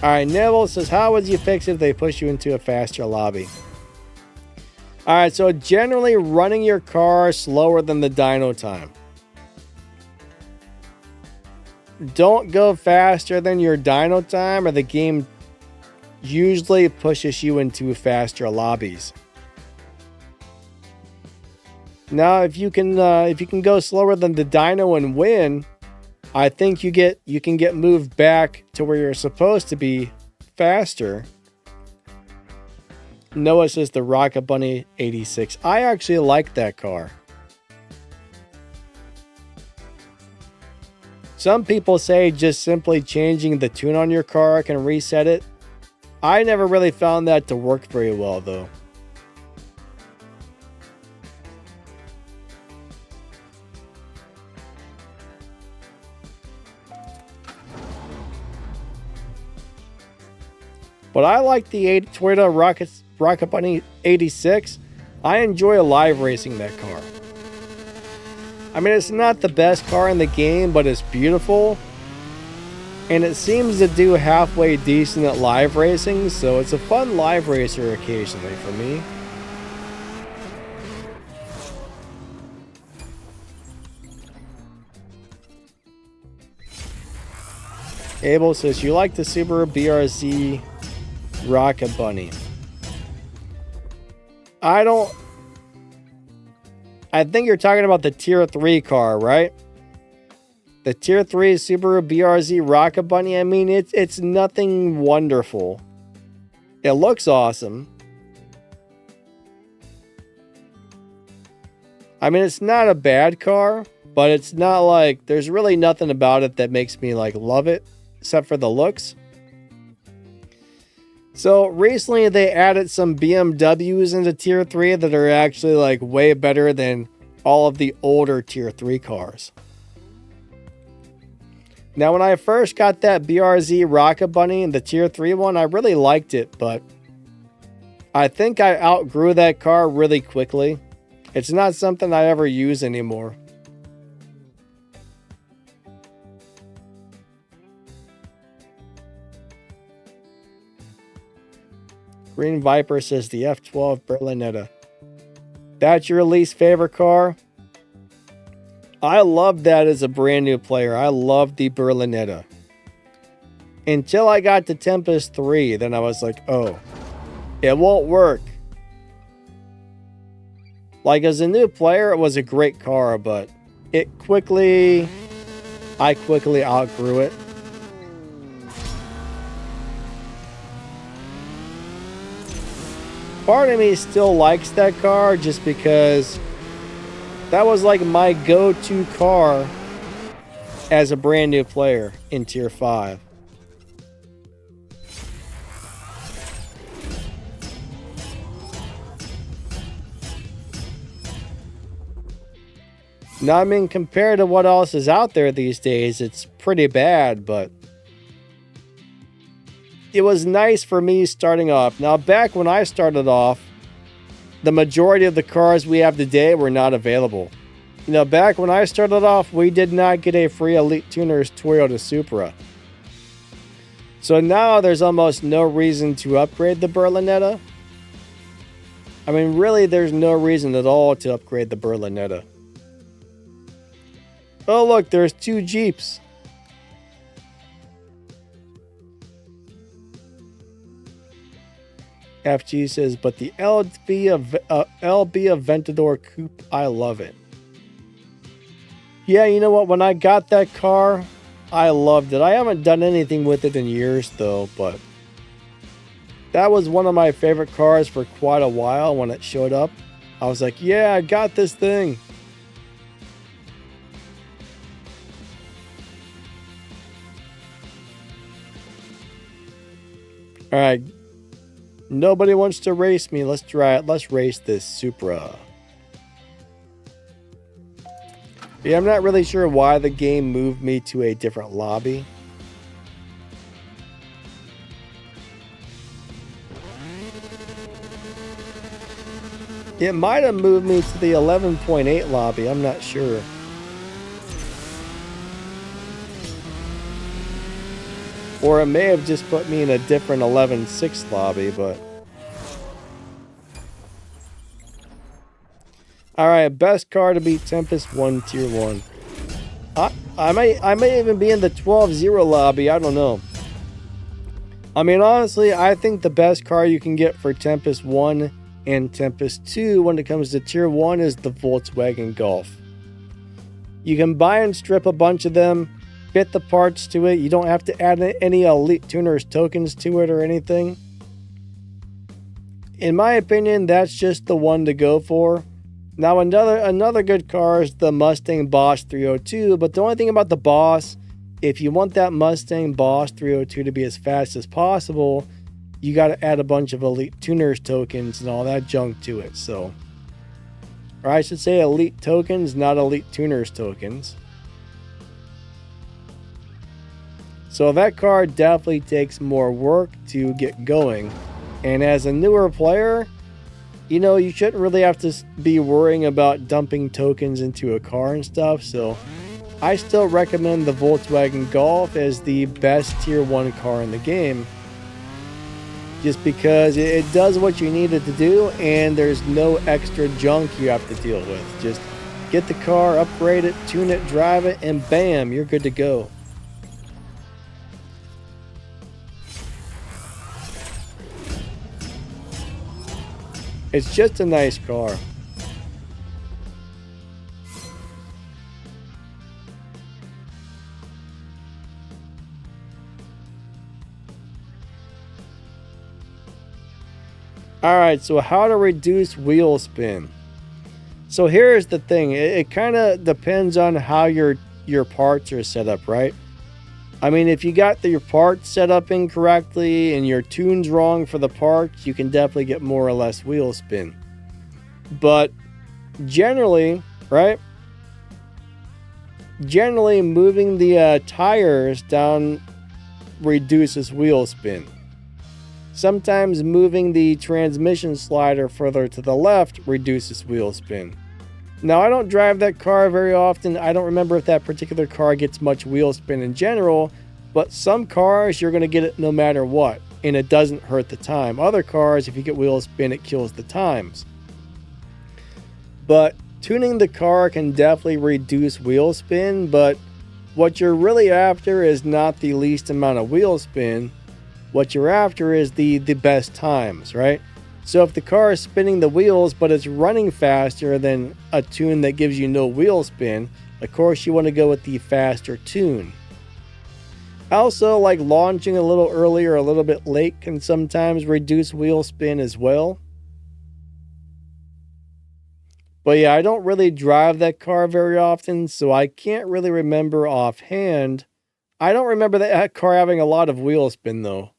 Alright, Neville says, how would you fix it if they push you into a faster lobby? Alright, so generally running your car slower than the dyno time. Don't go faster than your dyno time, or the game usually pushes you into faster lobbies. Now, if you can go slower than the dyno and win, I think you can get moved back to where you're supposed to be faster. Noah says the Rocket Bunny 86. I actually like that car. Some people say just simply changing the tune on your car can reset it. I never really found that to work very well, though. But I like the Toyota Rocket Bunny 86. I enjoy live racing that car. It's not the best car in the game, but it's beautiful. And it seems to do halfway decent at live racing, so it's a fun live racer occasionally for me. Abel says, you like the Subaru BRZ Rocket Bunny. I think you're talking about the tier 3 car, right? The tier 3 Subaru BRZ Rocket Bunny. It's nothing wonderful. It looks awesome. It's not a bad car, but it's not like, there's really nothing about it that makes me love it, except for the looks. So recently they added some BMWs into tier 3 that are actually way better than all of the older tier 3 cars. Now, when I first got that BRZ Rocket Bunny, the tier 3 one, I really liked it, but I think I outgrew that car really quickly. It's not something I ever use anymore. Green Viper says the F12 Berlinetta. That's your least favorite car? I love that as a brand new player. I love the Berlinetta. Until I got to Tempest 3, then I was like, oh, it won't work. As a new player, it was a great car, but I quickly outgrew it. Part of me still likes that car just because that was my go-to car as a brand new player in Tier 5. Now, I mean, compared to what else is out there these days, it's pretty bad, but it was nice for me starting off. Now, back when I started off, the majority of the cars we have today were not available. You know, back when I started off, we did not get a free Elite Tuners Toyota Supra. So now there's almost no reason to upgrade the Berlinetta. I mean, really, there's no reason at all to upgrade the Berlinetta. Oh, look, there's 2 Jeeps. FG says, but the LB Aventador Coupe, I love it. Yeah, you know what? When I got that car, I loved it. I haven't done anything with it in years, though, but that was one of my favorite cars for quite a while when it showed up. I was like, yeah, I got this thing. All right. Nobody wants to race me. Let's try it. Let's race this Supra. Yeah, I'm not really sure why the game moved me to a different lobby. It might have moved me to the 11.8 lobby. I'm not sure. Or it may have just put me in a different 11.6 lobby, but... Alright, best car to beat Tempest 1 Tier 1. I may even be in the 12.0 lobby, I don't know. I mean, honestly, I think the best car you can get for Tempest 1 and Tempest 2 when it comes to Tier 1 is the Volkswagen Golf. You can buy and strip a bunch of them, fit the parts to it. You don't have to add any Elite Tuners tokens to it or anything. In my opinion, that's just the one to go for. Now, another good car is the Mustang Boss 302, but the only thing about the Boss, if you want that Mustang Boss 302 to be as fast as possible, you got to add a bunch of Elite Tuners tokens and all that junk to it. So, or I should say Elite tokens, not Elite Tuners tokens. So that car definitely takes more work to get going. And as a newer player, you know, you shouldn't really have to be worrying about dumping tokens into a car and stuff. So I still recommend the Volkswagen Golf as the best Tier 1 car in the game. Just because it does what you need it to do and there's no extra junk you have to deal with. Just get the car, upgrade it, tune it, drive it, and bam, you're good to go. It's just a nice car. Alright, so how to reduce wheel spin. So here's the thing. It kind of depends on how your parts are set up, right? I mean, if you got your parts set up incorrectly and your tune's wrong for the parts, you can definitely get more or less wheel spin. But generally, right? Generally, moving the tires down reduces wheel spin. Sometimes moving the transmission slider further to the left reduces wheel spin. Now, I don't drive that car very often. I don't remember if that particular car gets much wheel spin in general, but some cars, you're going to get it no matter what, and it doesn't hurt the time. Other cars, if you get wheel spin, it kills the times. But tuning the car can definitely reduce wheel spin, but what you're really after is not the least amount of wheel spin. What you're after is the best times, right? So if the car is spinning the wheels, but it's running faster than a tune that gives you no wheel spin, of course you want to go with the faster tune. Also, like launching a little early or a little bit late can sometimes reduce wheel spin as well. But yeah, I don't really drive that car very often, so I can't really remember offhand. I don't remember that car having a lot of wheel spin though.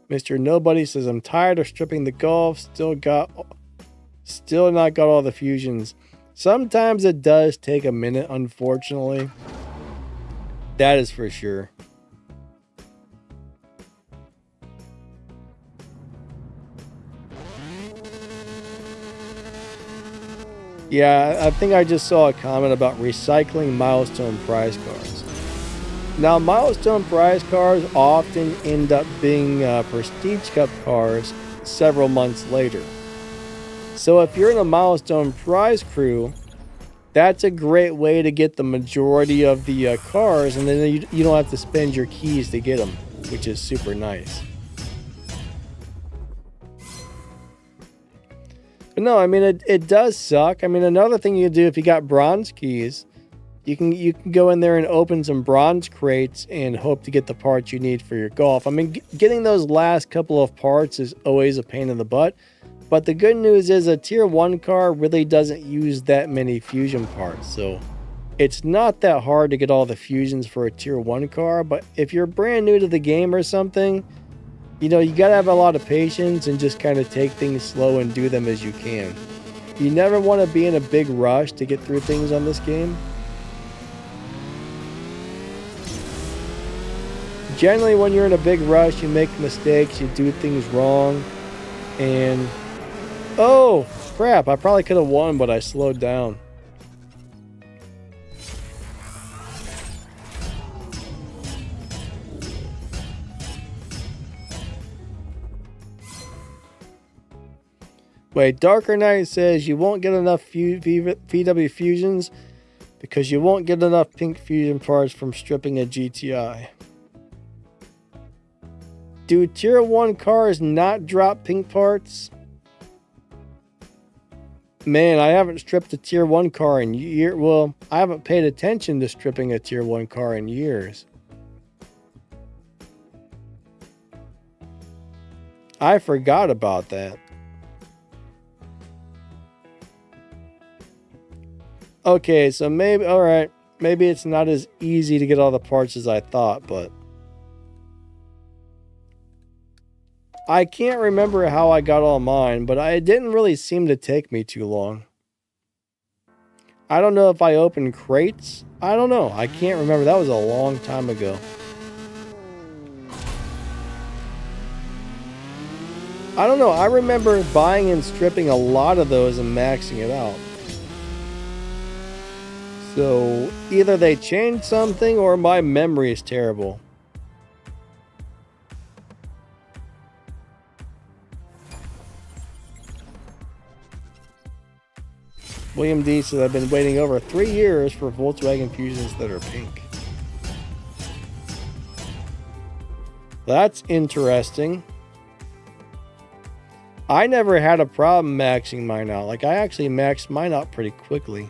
Mr. Nobody says, I'm tired of stripping the Golf. Still not got all the fusions. Sometimes it does take a minute, unfortunately. That is for sure. Yeah, I think I just saw a comment about recycling milestone prize cars. Now, milestone prize cars often end up being Prestige Cup cars several months later. So if you're in a milestone prize crew, that's a great way to get the majority of the cars, and then you don't have to spend your keys to get them, which is super nice. But no, I mean, it does suck. I mean, another thing you can do if you got bronze keys, you can go in there and open some bronze crates and hope to get the parts you need for your Golf. I mean, getting those last couple of parts is always a pain in the butt. But the good news is a tier 1 car really doesn't use that many fusion parts. So it's not that hard to get all the fusions for a tier 1 car. But if you're brand new to the game or something, you know, you gotta have a lot of patience and just kind of take things slow and do them as you can. You never want to be in a big rush to get through things on this game. Generally, when you're in a big rush, you make mistakes, you do things wrong, and oh crap, I probably could have won, but I slowed down. Wait, Darker Knight says you won't get enough VW fusions because you won't get enough pink fusion parts from stripping a GTI. Do tier 1 cars not drop pink parts? Man, I haven't stripped a tier 1 car in years. Well, I haven't paid attention to stripping a tier 1 car in years. I forgot about that. Okay, so maybe, alright, maybe it's not as easy to get all the parts as I thought, but I can't remember how I got all mine, but it didn't really seem to take me too long. I don't know if I opened crates. I don't know. I can't remember. That was a long time ago. I don't know. I remember buying and stripping a lot of those and maxing it out. So either they changed something or my memory is terrible. William D says, I've been waiting over 3 years for Volkswagen Fusions that are pink. That's interesting. I never had a problem maxing mine out. Like, I actually maxed mine out pretty quickly.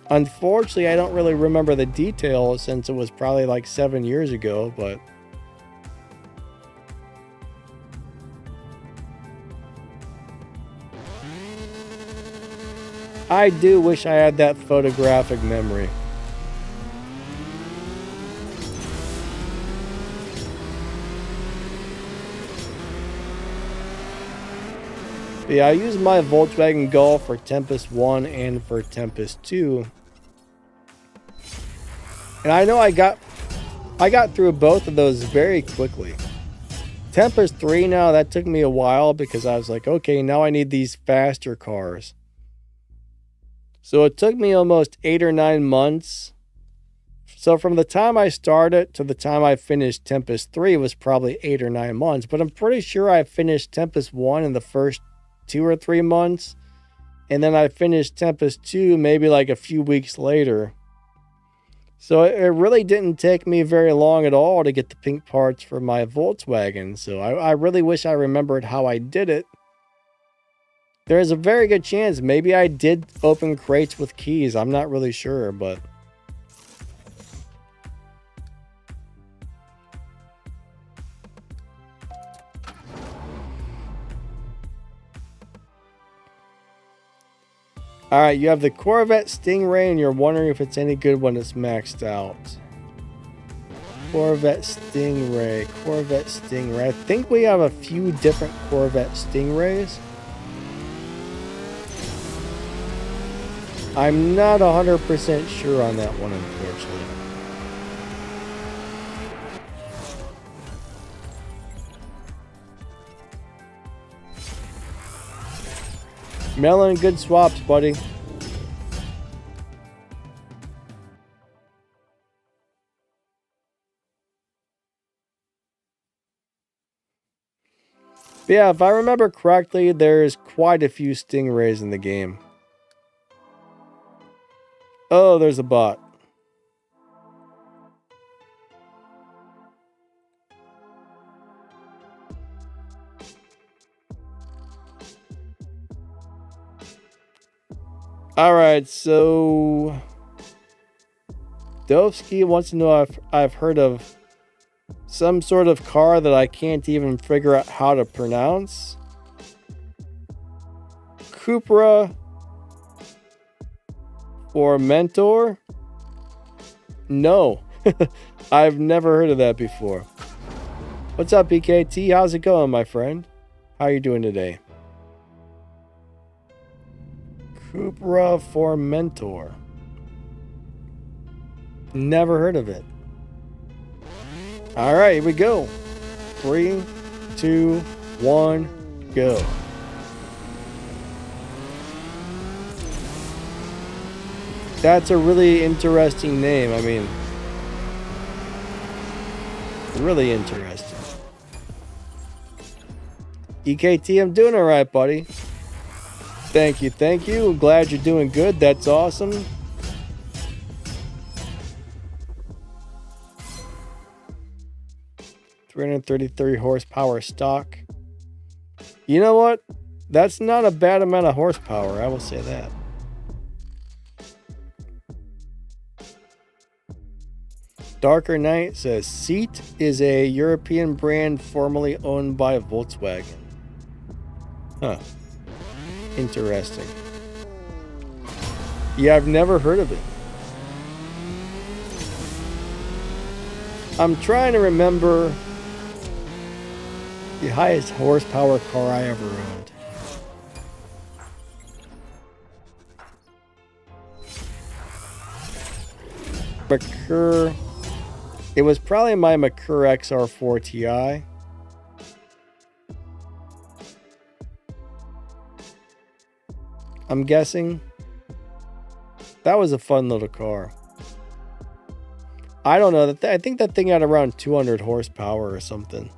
Unfortunately, I don't really remember the details since it was probably like 7 years ago, but I do wish I had that photographic memory. But yeah, I use my Volkswagen Golf for Tempest 1 and for Tempest 2. And I know I got through both of those very quickly. Tempest 3 now, that took me a while because I was like, okay, now I need these faster cars. So it took me almost 8 or 9 months. So from the time I started to the time I finished Tempest 3 was probably 8 or 9 months. But I'm pretty sure I finished Tempest 1 in the first 2 or 3 months. And then I finished Tempest 2 maybe like a few weeks later. So it really didn't take me very long at all to get the pink parts for my Volkswagen. So I really wish I remembered how I did it. There's a very good chance maybe I did open crates with keys. I'm not really sure, but All right, you have the Corvette Stingray, and you're wondering if it's any good when it's maxed out. Corvette Stingray, Corvette Stingray. I think we have a few different Corvette Stingrays. I'm not 100% sure on that one, unfortunately. Melon, good swaps, buddy. But yeah, if I remember correctly, there's quite a few Stingrays in the game. Oh, there's a bot. All right, so Dovsky wants to know if I've heard of some sort of car that I can't even figure out how to pronounce. Cupra or Mentor? No, I've never heard of that before. What's up, BKT? How's it going, my friend? How are you doing today? Cupra for Mentor. Never heard of it. All right, here we go. 3, 2, 1, go. That's a really interesting name. I mean, really interesting. EKT, I'm doing all right, buddy. Thank you, thank you. Glad you're doing good. That's awesome. .333 horsepower stock. You know what? That's not a bad amount of horsepower. I will say that. Darker Knight says Seat is a European brand formerly owned by Volkswagen. Huh. Interesting. Yeah, I've never heard of it. I'm trying to remember the highest horsepower car I ever owned. Merkur. It was probably my Merkur XR4 Ti. I'm guessing. That was a fun little car. I don't know. I think that thing had around 200 horsepower or something.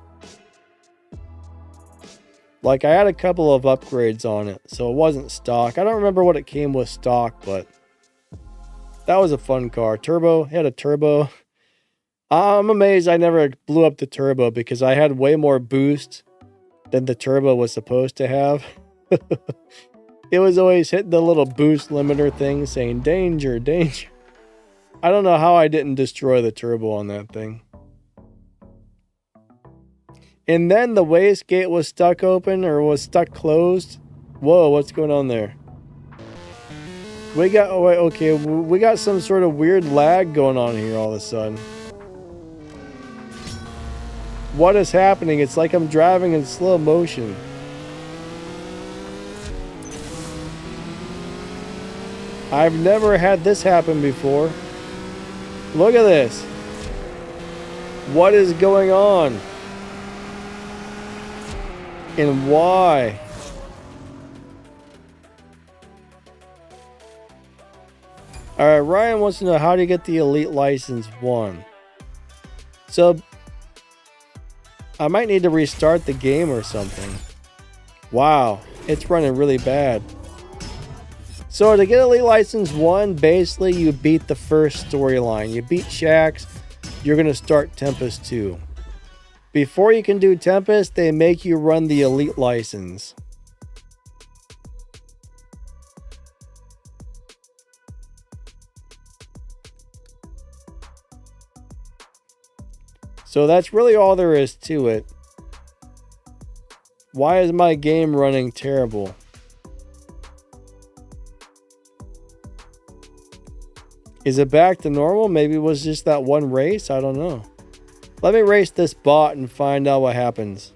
Like, I had a couple of upgrades on it, so it wasn't stock. I don't remember what it came with stock, but that was a fun car. Turbo, it had a turbo. I'm amazed I never blew up the turbo because I had way more boost than the turbo was supposed to have. It was always hitting the little boost limiter thing saying danger, danger. I don't know how I didn't destroy the turbo on that thing. And then the wastegate was stuck open or was stuck closed. Whoa, what's going on there? We got, oh wait, okay, we got some sort of weird lag going on here all of a sudden. What is happening? It's like I'm driving in slow motion. I've never had this happen before. Look at this. What is going on? And why? Alright, Ryan wants to know, how do you get the Elite License 1? So, I might need to restart the game or something. Wow, it's running really bad. So to get Elite License 1, basically you beat the first storyline. You beat Shaxx, you're going to start Tempest 2. Before you can do Tempest, they make you run the Elite License. So that's really all there is to it. Why is my game running terrible? Is it back to normal? Maybe it was just that one race. I don't know. Let me race this bot and find out what happens.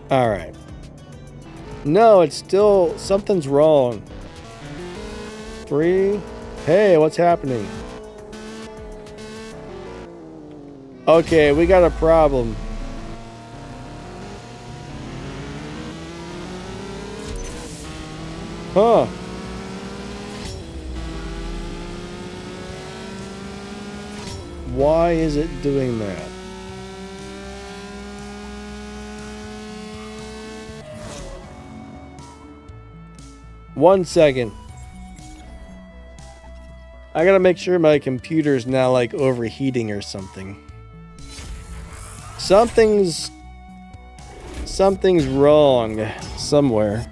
All right. No, it's still, something's wrong. 3. Hey, what's happening? Okay, we got a problem. Huh. Why is it doing that? One second. I gotta make sure my computer's not like overheating or something. Something's wrong somewhere.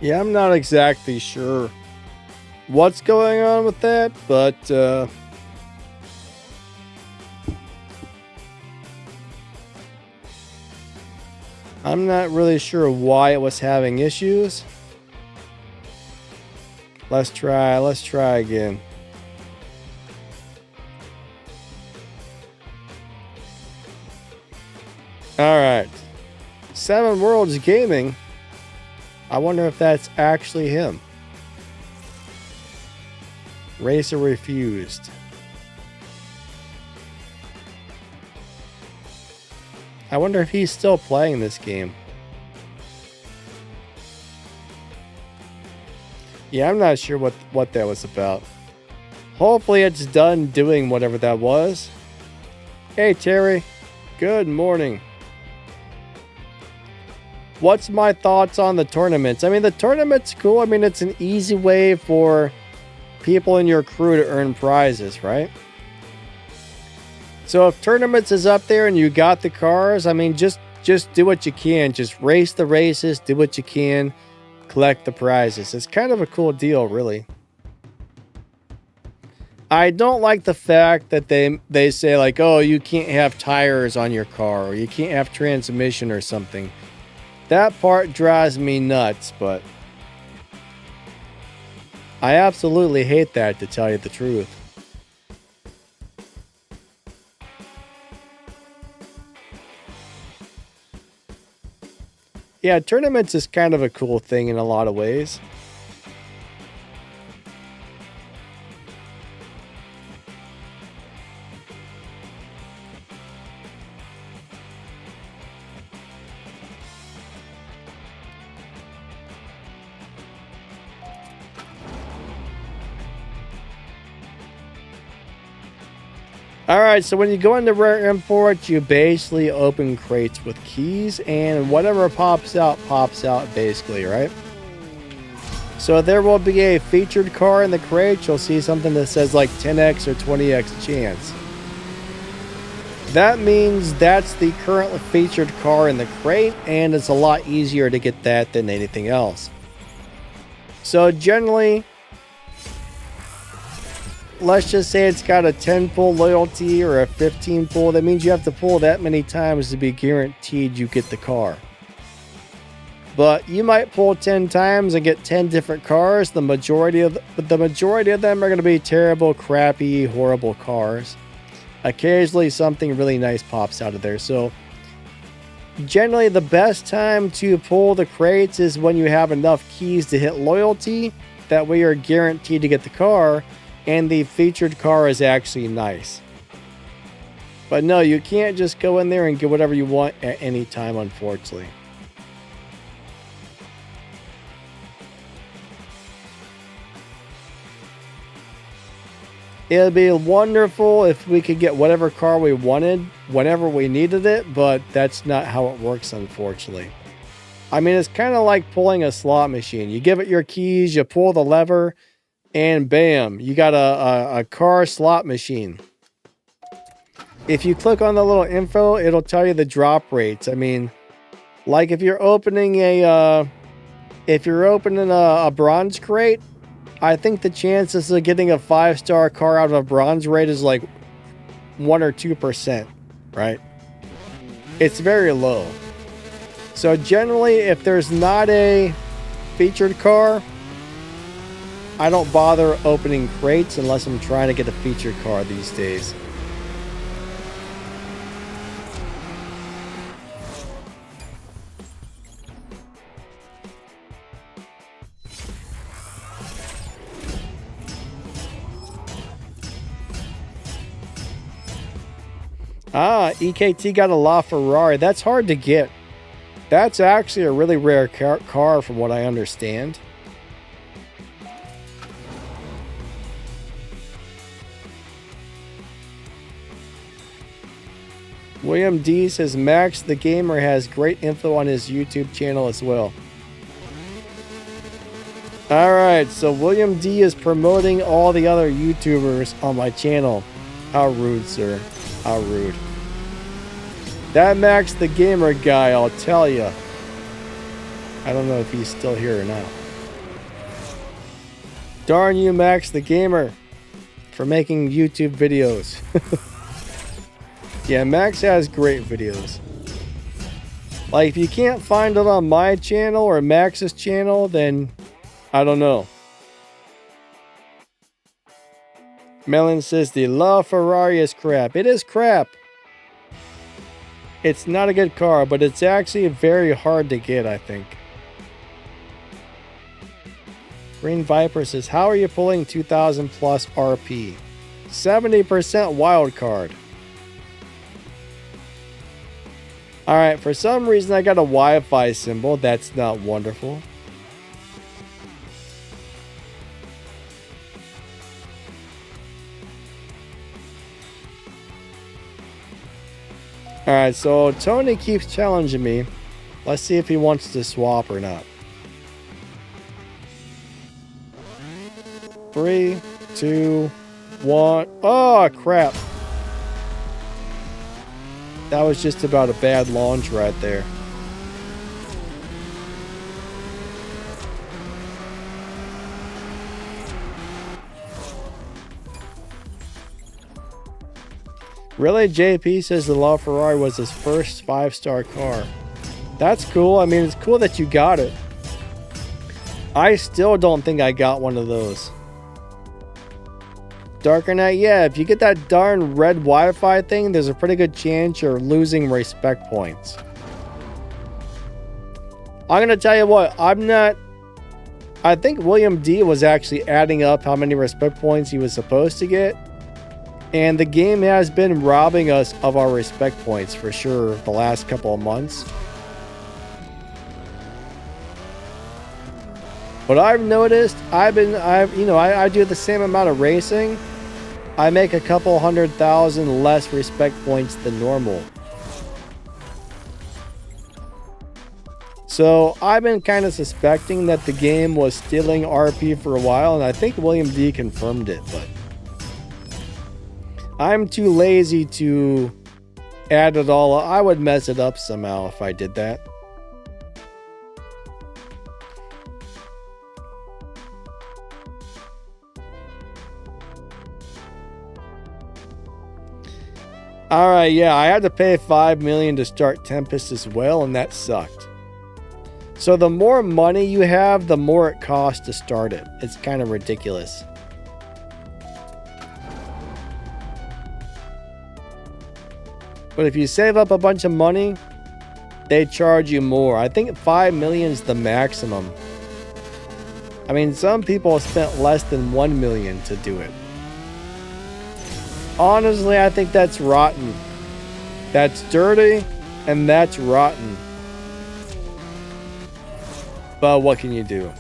Yeah, I'm not exactly sure what's going on with that, but I'm not really sure why it was having issues. Let's try again. All right. 7 Worlds Gaming. I wonder if that's actually him. Racer refused. I wonder if he's still playing this game. Yeah, I'm not sure what that was about. Hopefully it's done doing whatever that was. Hey, Terry. Good morning. What's my thoughts on the tournaments? I mean, the tournament's cool. I mean, it's an easy way for people in your crew to earn prizes, right? So if tournaments is up there and you got the cars, I mean, just do what you can. Just race the races, do what you can, collect the prizes. It's kind of a cool deal, really. I don't like the fact that they say like, oh, you can't have tires on your car, or you can't have transmission or something. That part drives me nuts, but I absolutely hate that, to tell you the truth. Yeah, tournaments is kind of a cool thing in a lot of ways. Alright, so when you go into Rare Import, you basically open crates with keys, and whatever pops out, basically, right? So there will be a featured car in the crate. You'll see something that says like 10x or 20x chance. That means that's the currently featured car in the crate, and it's a lot easier to get that than anything else. So generally, let's just say it's got a 10 pull loyalty or a 15 pull. That means you have to pull that many times to be guaranteed you get the car. But you might pull 10 times and get 10 different cars. The majority of them are going to be terrible, crappy, horrible cars. Occasionally something really nice pops out of there. So generally the best time to pull the crates is when you have enough keys to hit loyalty. That way you're guaranteed to get the car, and the featured car is actually nice. But no, you can't just go in there and get whatever you want at any time, unfortunately. It would be wonderful if we could get whatever car we wanted whenever we needed it, but that's not how it works, unfortunately. I mean, it's kind of like pulling a slot machine. You give it your keys, you pull the lever, and bam, you got a car slot machine. If you click on the little info, it'll tell you the drop rates. I mean, like if you're opening a bronze crate, I think the chances of getting a 5-star car out of a bronze rate is like 1 or 2%, right? It's very low. So generally, if there's not a featured car, I don't bother opening crates unless I'm trying to get a featured car these days. EKT got a LaFerrari. That's hard to get. That's actually a really rare car from what I understand. William D says MaxTheGamer has great info on his YouTube channel as well. Alright, so William D is promoting all the other YouTubers on my channel. How rude, sir. How rude. That MaxTheGamer guy, I'll tell you. I don't know if he's still here or not. Darn you, MaxTheGamer, for making YouTube videos. Yeah, Max has great videos. Like, if you can't find it on my channel or Max's channel, then I don't know. Melon says the LaFerrari is crap. It is crap. It's not a good car, but it's actually very hard to get, I think. Green Viper says, how are you pulling 2,000 plus RP? 70% wild card. Alright, for some reason I got a Wi-Fi symbol. That's not wonderful. Alright, so Tony keeps challenging me. Let's see if he wants to swap or not. 3, 2, 1. Oh, crap. That was just about a bad launch right there. Really? JP says the LaFerrari was his first 5-star car. That's cool. I mean, it's cool that you got it. I still don't think I got one of those. Darker Knight, yeah, if you get that darn red Wi-Fi thing, there's a pretty good chance you're losing respect points. I'm going to tell you what, I think William D was actually adding up how many respect points he was supposed to get. And the game has been robbing us of our respect points for sure the last couple of months. But I've noticed, I do the same amount of racing. I make a couple 100,000 less respect points than normal. So I've been kind of suspecting that the game was stealing RP for a while, and I think William D confirmed it, but I'm too lazy to add it all up. I would mess it up somehow if I did that. Alright, yeah, I had to pay $5 million to start Tempest as well, and that sucked. So the more money you have, the more it costs to start it. It's kind of ridiculous. But if you save up a bunch of money, they charge you more. I think 5 million is the maximum. I mean, some people have spent less than 1 million to do it. Honestly, I think that's rotten. That's dirty, and that's rotten. But what can you do?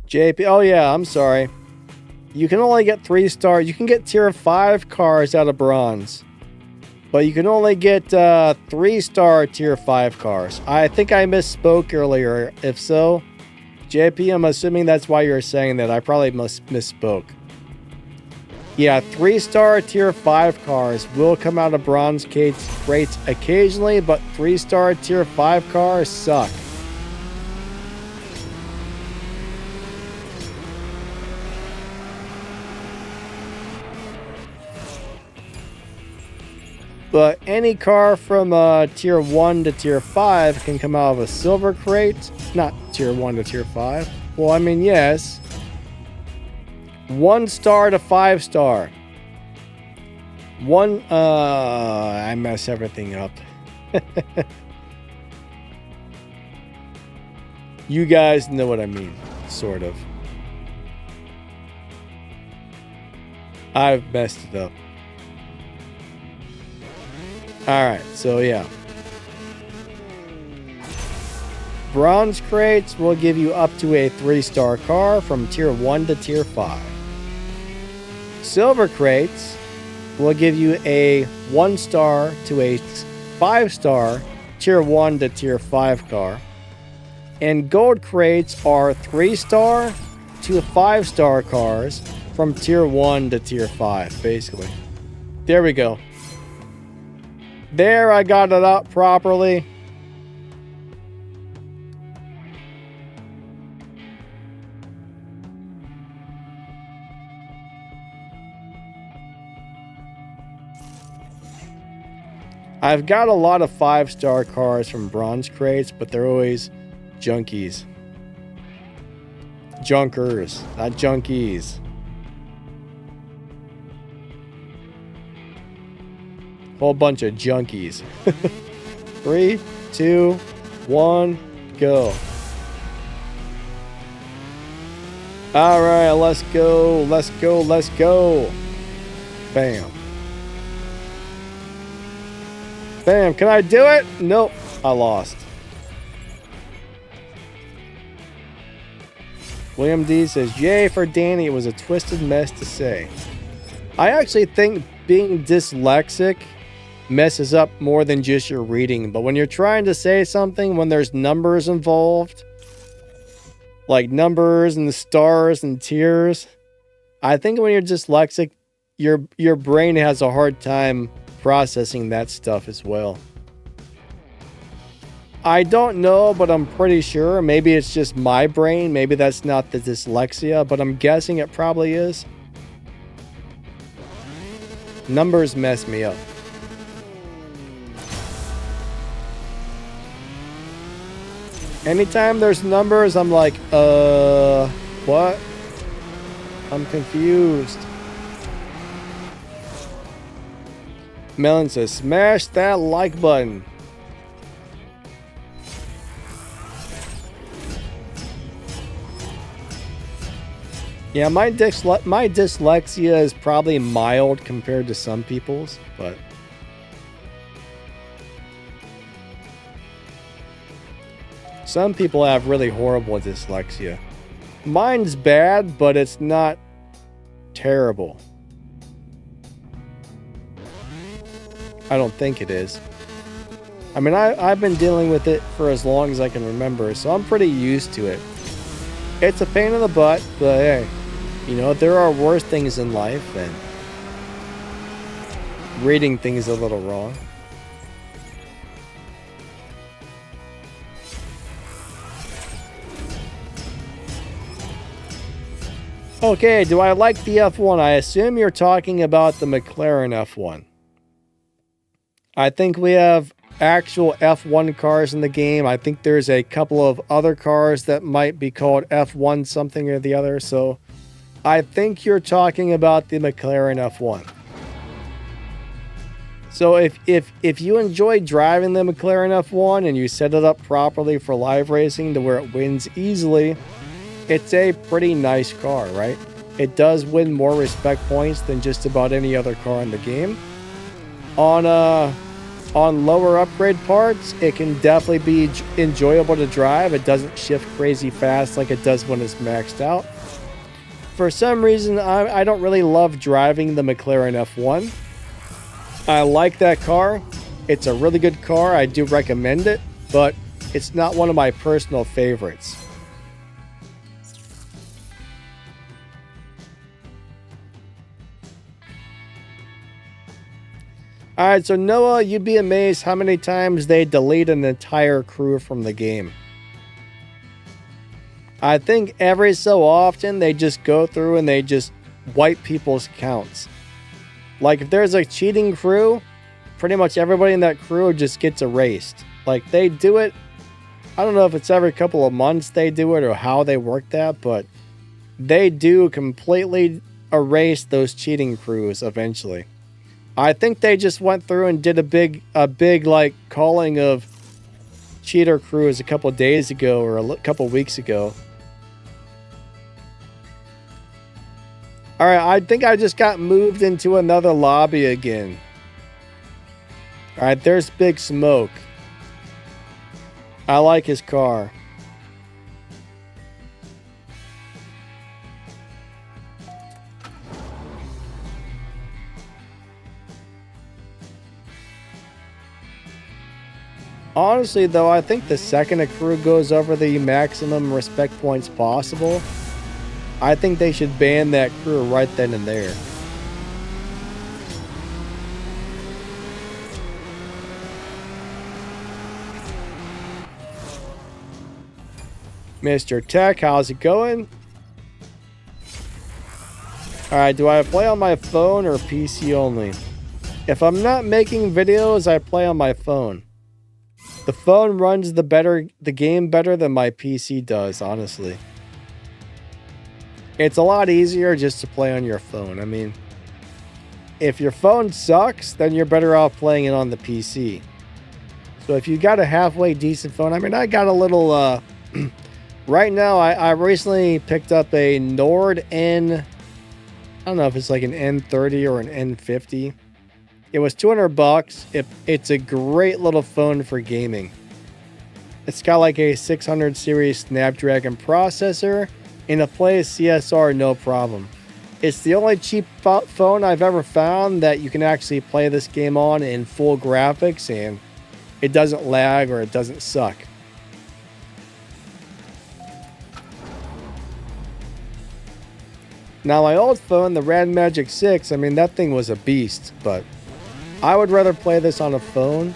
JP, oh yeah, I'm sorry. You can only get 3-star. You can get tier 5 cars out of bronze. But you can only get 3-star tier 5 cars. I think I misspoke earlier. If so, JP, I'm assuming that's why you're saying that. I probably misspoke. Yeah, 3-star tier 5 cars will come out of bronze crates occasionally, but 3-star tier 5 cars suck. But any car from tier 1 to tier 5 can come out of a silver crate. Not tier 1 to tier 5. Well, I mean, yes. 1-star to 5-star. I mess everything up. You guys know what I mean, sort of. I've messed it up. Alright, so yeah. Bronze crates will give you up to a 3-star car from tier 1 to tier 5. Silver crates will give you a 1-star to a 5-star tier 1 to tier 5 car. And gold crates are 3-star to 5-star cars from tier 1 to tier 5, basically. There we go. There, I got it up properly. I've got a lot of 5-star cars from bronze crates, but they're always junkies. Junkers, not junkies. Whole bunch of junkies. 3, 2, 1, go. All right, let's go, let's go, let's go. Bam. Bam, can I do it? Nope, I lost. William D says, yay for Danny. It was a twisted mess to say. I actually think being dyslexic messes up more than just your reading. But when you're trying to say something, when there's numbers involved, like numbers and the stars and tears, I think when you're dyslexic, your brain has a hard time processing that stuff as well. I don't know, but I'm pretty sure. Maybe it's just my brain. Maybe that's not the dyslexia, but I'm guessing it probably is. Numbers mess me up. Anytime there's numbers, I'm like, what? I'm confused. Melon says, smash that like button. Yeah, my dyslexia is probably mild compared to some people's, but some people have really horrible dyslexia. Mine's bad, but it's not terrible. I don't think it is. I mean, I've been dealing with it for as long as I can remember, so I'm pretty used to it. It's a pain in the butt, but hey, you know, there are worse things in life than reading things a little wrong. Okay, do I like the F1? I assume you're talking about the McLaren F1. I think we have actual F1 cars in the game. I think there's a couple of other cars that might be called F1 something or the other. So I think you're talking about the McLaren F1. So if you enjoy driving the McLaren F1 and you set it up properly for live racing to where it wins easily, it's a pretty nice car, right? It does win more respect points than just about any other car in the game. On lower upgrade parts, it can definitely be enjoyable to drive. It doesn't shift crazy fast like it does when it's maxed out. For some reason, I don't really love driving the McLaren F1. I like that car. It's a really good car. I do recommend it, but it's not one of my personal favorites. Alright, so Noah, you'd be amazed how many times they delete an entire crew from the game. I think every so often they just go through and they just wipe people's accounts. Like if there's a cheating crew, pretty much everybody in that crew just gets erased. Like they do it, I don't know if it's every couple of months they do it or how they work that, but they do completely erase those cheating crews eventually. I think they just went through and did a big like calling of cheater crews a couple days ago or a couple weeks ago. All right, I think I just got moved into another lobby again. All right, there's Big Smoke. I like his car. Honestly, though, I think the second a crew goes over the maximum respect points possible, I think they should ban that crew right then and there. Mr. Tech, how's it going? Alright, do I play on my phone or PC only? If I'm not making videos, I play on my phone. The phone runs the game better than my PC does, honestly. It's a lot easier just to play on your phone. I mean, if your phone sucks, then you're better off playing it on the PC. So if you got a halfway decent phone, I mean, I got a little, right now, I recently picked up a Nord N, I don't know if it's like an N30 or an N50. It was $200. It's a great little phone for gaming. It's got like a 600 series Snapdragon processor, and to play CSR no problem. It's the only cheap phone I've ever found that you can actually play this game on in full graphics and it doesn't lag or it doesn't suck. Now my old phone, the Rad Magic 6, I mean that thing was a beast, but I would rather play this on a phone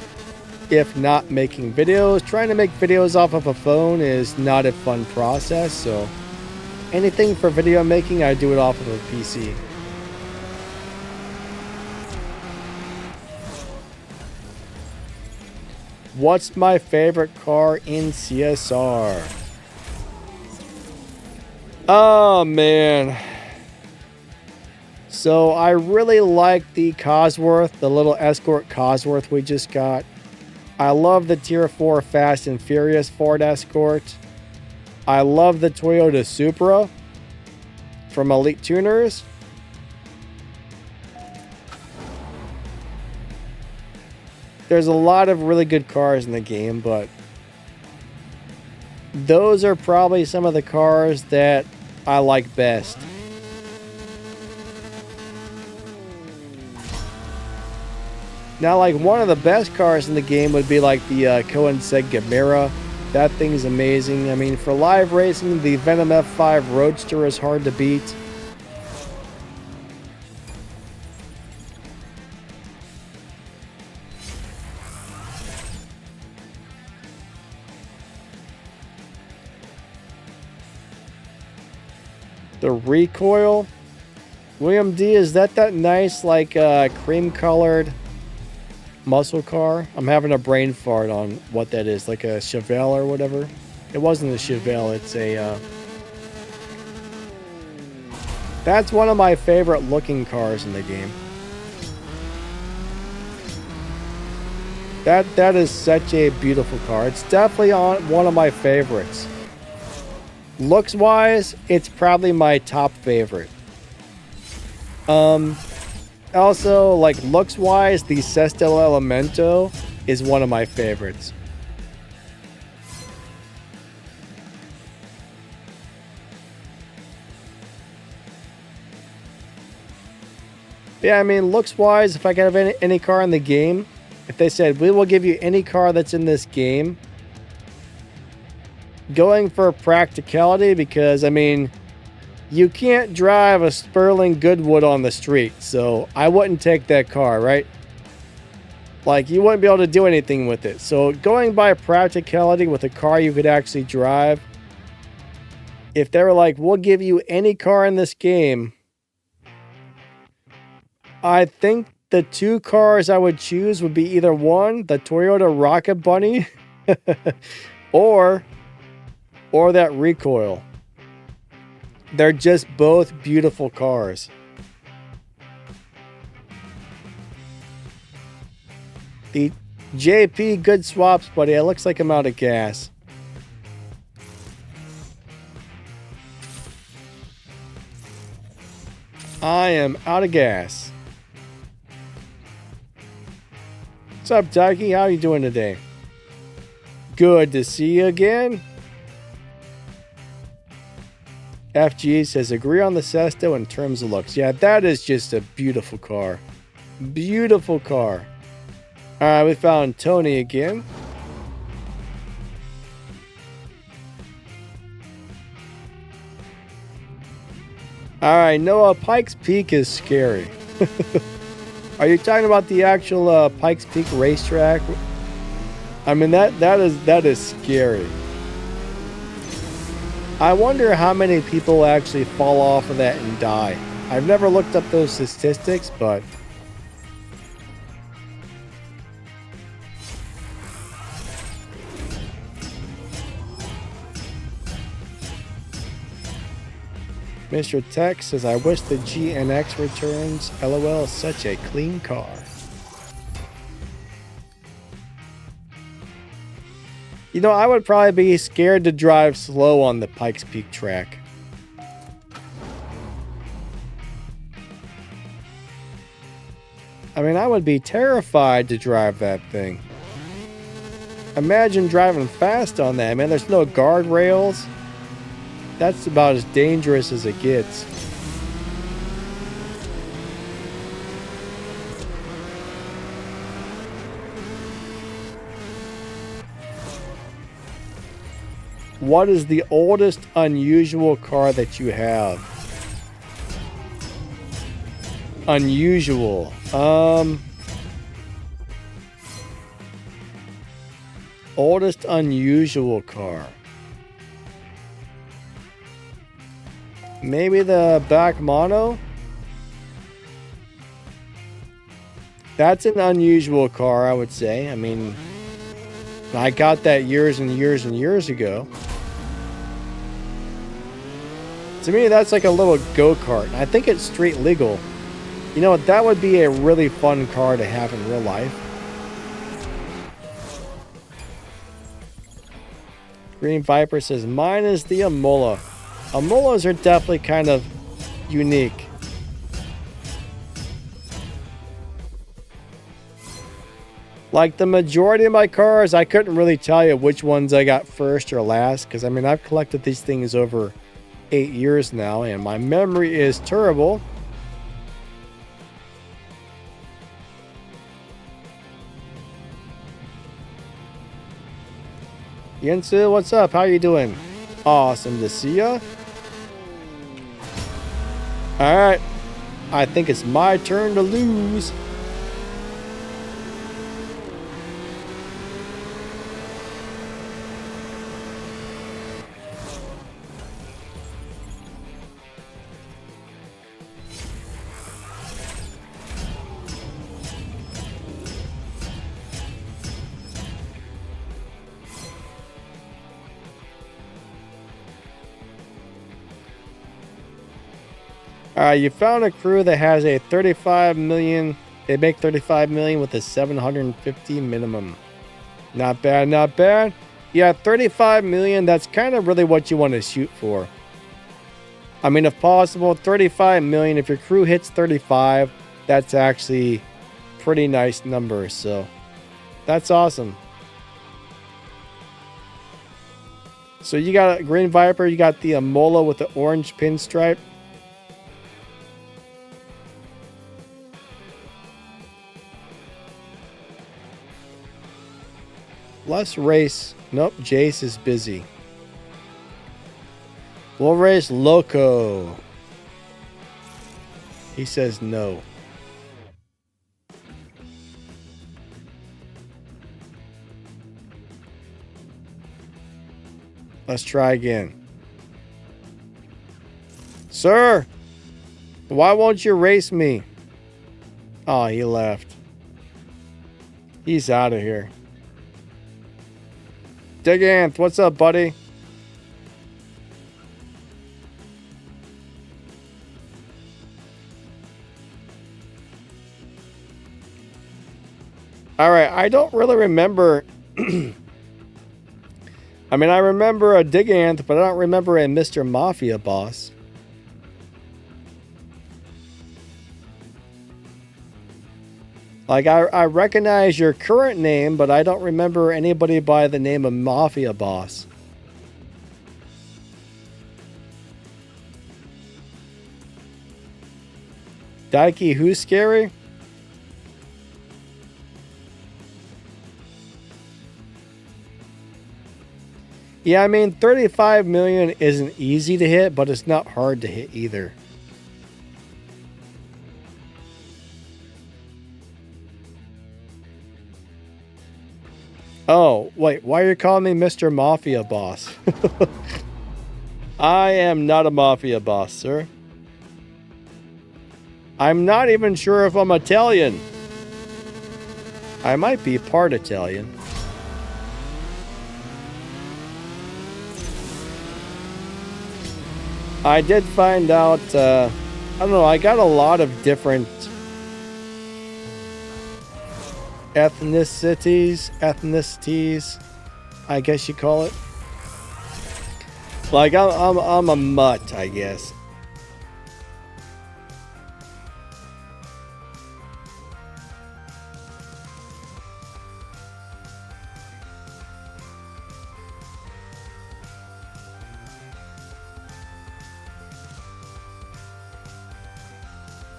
if not making videos. Trying to make videos off of a phone is not a fun process, so anything for video making, I do it off of a PC. What's my favorite car in CSR? Oh man. So I really like the Cosworth, the little Escort Cosworth we just got. I love the Tier 4 Fast and Furious Ford Escort. I love the Toyota Supra from Elite Tuners. There's a lot of really good cars in the game, but those are probably some of the cars that I like best. Now, like, one of the best cars in the game would be like the Koenigsegg Gemera. That thing's amazing. I mean, for live racing, the Venom F5 Roadster is hard to beat. The recoil. William D, is that nice, like, cream-colored muscle car? I'm having a brain fart on what that is, like a Chevelle or whatever. It wasn't a Chevelle, it's a that's one of my favorite looking cars in the game. That is such a beautiful car. It's definitely on one of my favorites. Looks wise, it's probably my top favorite. Also, like, looks wise, the Sesto Elemento is one of my favorites. Yeah, I mean, looks wise, if I could have any car in the game, if they said, we will give you any car that's in this game, going for practicality, because, I mean, you can't drive a Sperling Goodwood on the street, so I wouldn't take that car, right? Like, you wouldn't be able to do anything with it. So going by practicality with a car you could actually drive, if they were like, we'll give you any car in this game, I think the two cars I would choose would be either one, the Toyota Rocket Bunny, or that recoil. They're just both beautiful cars. The JP, good swaps, buddy. It looks like I'm out of gas. I am out of gas. What's up, Ducky? How are you doing today? Good to see you again. FG says, agree on the Sesto in terms of looks. Yeah, that is just a beautiful car. Beautiful car. Alright, we found Tony again. Alright, Noah, Pikes Peak is scary. Are you talking about the actual Pikes Peak racetrack? I mean, that is scary. I wonder how many people actually fall off of that and die. I've never looked up those statistics, but Mr. Tech says, I wish the GNX returns. LOL, such a clean car. You know, I would probably be scared to drive slow on the Pikes Peak track. I mean, I would be terrified to drive that thing. Imagine driving fast on that, man. There's no guardrails. That's about as dangerous as it gets. What is the oldest unusual car that you have? Unusual. Oldest unusual car. Maybe the back mono? That's an unusual car, I would say. I mean, I got that years and years and years ago. To me, that's like a little go-kart. I think it's street legal. You know what? That would be a really fun car to have in real life. Green Viper says, mine is the Amola. Amolas are definitely kind of unique. Like the majority of my cars, I couldn't really tell you which ones I got first or last. Because, I mean, I've collected these things over 8 years now. And my memory is terrible. Yensu, what's up? How you doing? Awesome to see ya. Alright. I think it's my turn to lose. Alright, you found a crew that has a 35 million. They make 35 million with a 750 minimum. Not bad, not bad. Yeah, 35 million, that's kind of really what you want to shoot for. I mean, if possible, 35 million. If your crew hits 35, that's actually pretty nice number. So, that's awesome. So you got a Green Viper, you got the Amola with the orange pinstripe. Let's race. Nope, Jace is busy. We'll race Loco. He says no. Let's try again. Sir, why won't you race me? Oh, he left. He's out of here. Diganth, what's up, buddy? Alright, I don't really remember. I mean, I remember a Diganth, but I don't remember a Mr. Mafia boss. Like, I recognize your current name, but I don't remember anybody by the name of Mafia Boss. Daiki, who's scary? Yeah, I mean, 35 million isn't easy to hit, but it's not hard to hit either. Oh, wait, why are you calling me Mr. Mafia Boss? I am not a Mafia Boss, sir. I'm not even sure if I'm Italian. I might be part Italian. I did find out, I don't know, I got a lot of different ethnicities, I guess you call it. Like, I'm a mutt, I guess.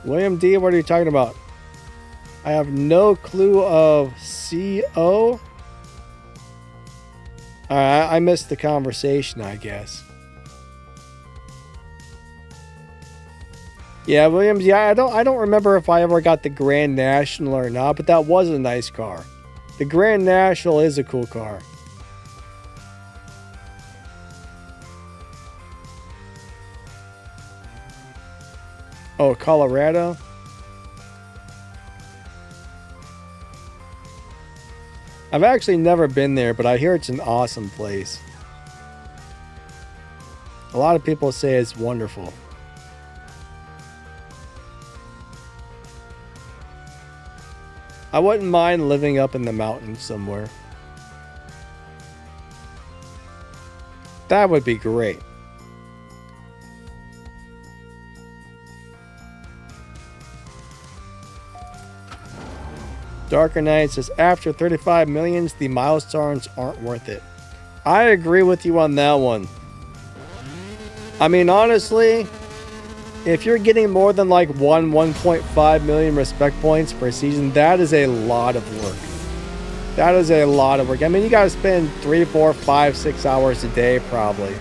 William D, what are you talking about? I have no clue of CO. Alright, I missed the conversation, I guess. Yeah, Williams, yeah, I don't remember if I ever got the Grand National or not, but that was a nice car. The Grand National is a cool car. Oh, Colorado? I've actually never been there, but I hear it's an awesome place. A lot of people say it's wonderful. I wouldn't mind living up in the mountains somewhere. That would be great. Darker Knight says, after 35 millions, the milestones aren't worth it. I agree with you on that one. I mean, honestly, if you're getting more than like 1.5 million respect points per season, that is a lot of work. That is a lot of work. I mean, you gotta spend 3, 4, 5, 6 hours a day probably.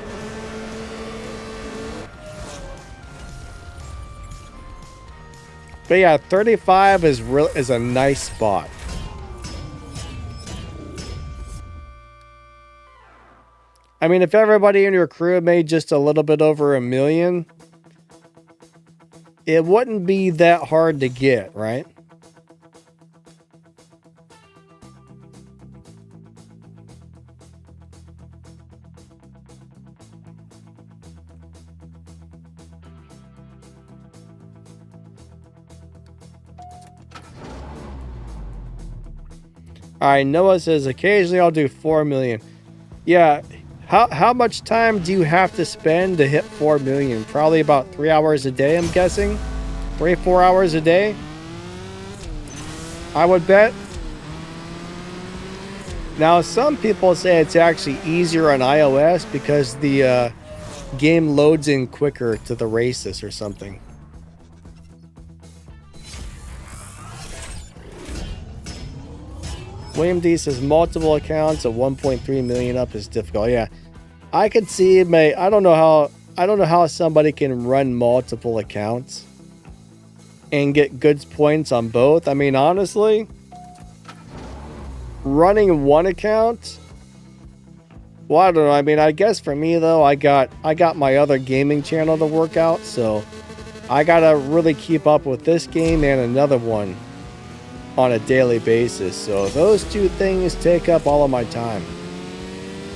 But yeah, 35 is a nice spot. I mean, if everybody in your crew made just a little bit over 1 million, it wouldn't be that hard to get, right? Alright, Noah says, occasionally I'll do 4 million. Yeah, how much time do you have to spend to hit 4 million? Probably about 3 hours a day, I'm guessing. 3, 4 hours a day, I would bet. Now, some people say it's actually easier on iOS because the game loads in quicker to the races or something. William D says multiple accounts of 1.3 million up is difficult. Yeah, I could see it. I don't know how somebody can run multiple accounts and get good points on both. I mean, honestly, running one account, well, I don't know. I mean, I guess for me though, I got my other gaming channel to work out, so I gotta really keep up with this game and another one on a daily basis. So those two things take up all of my time.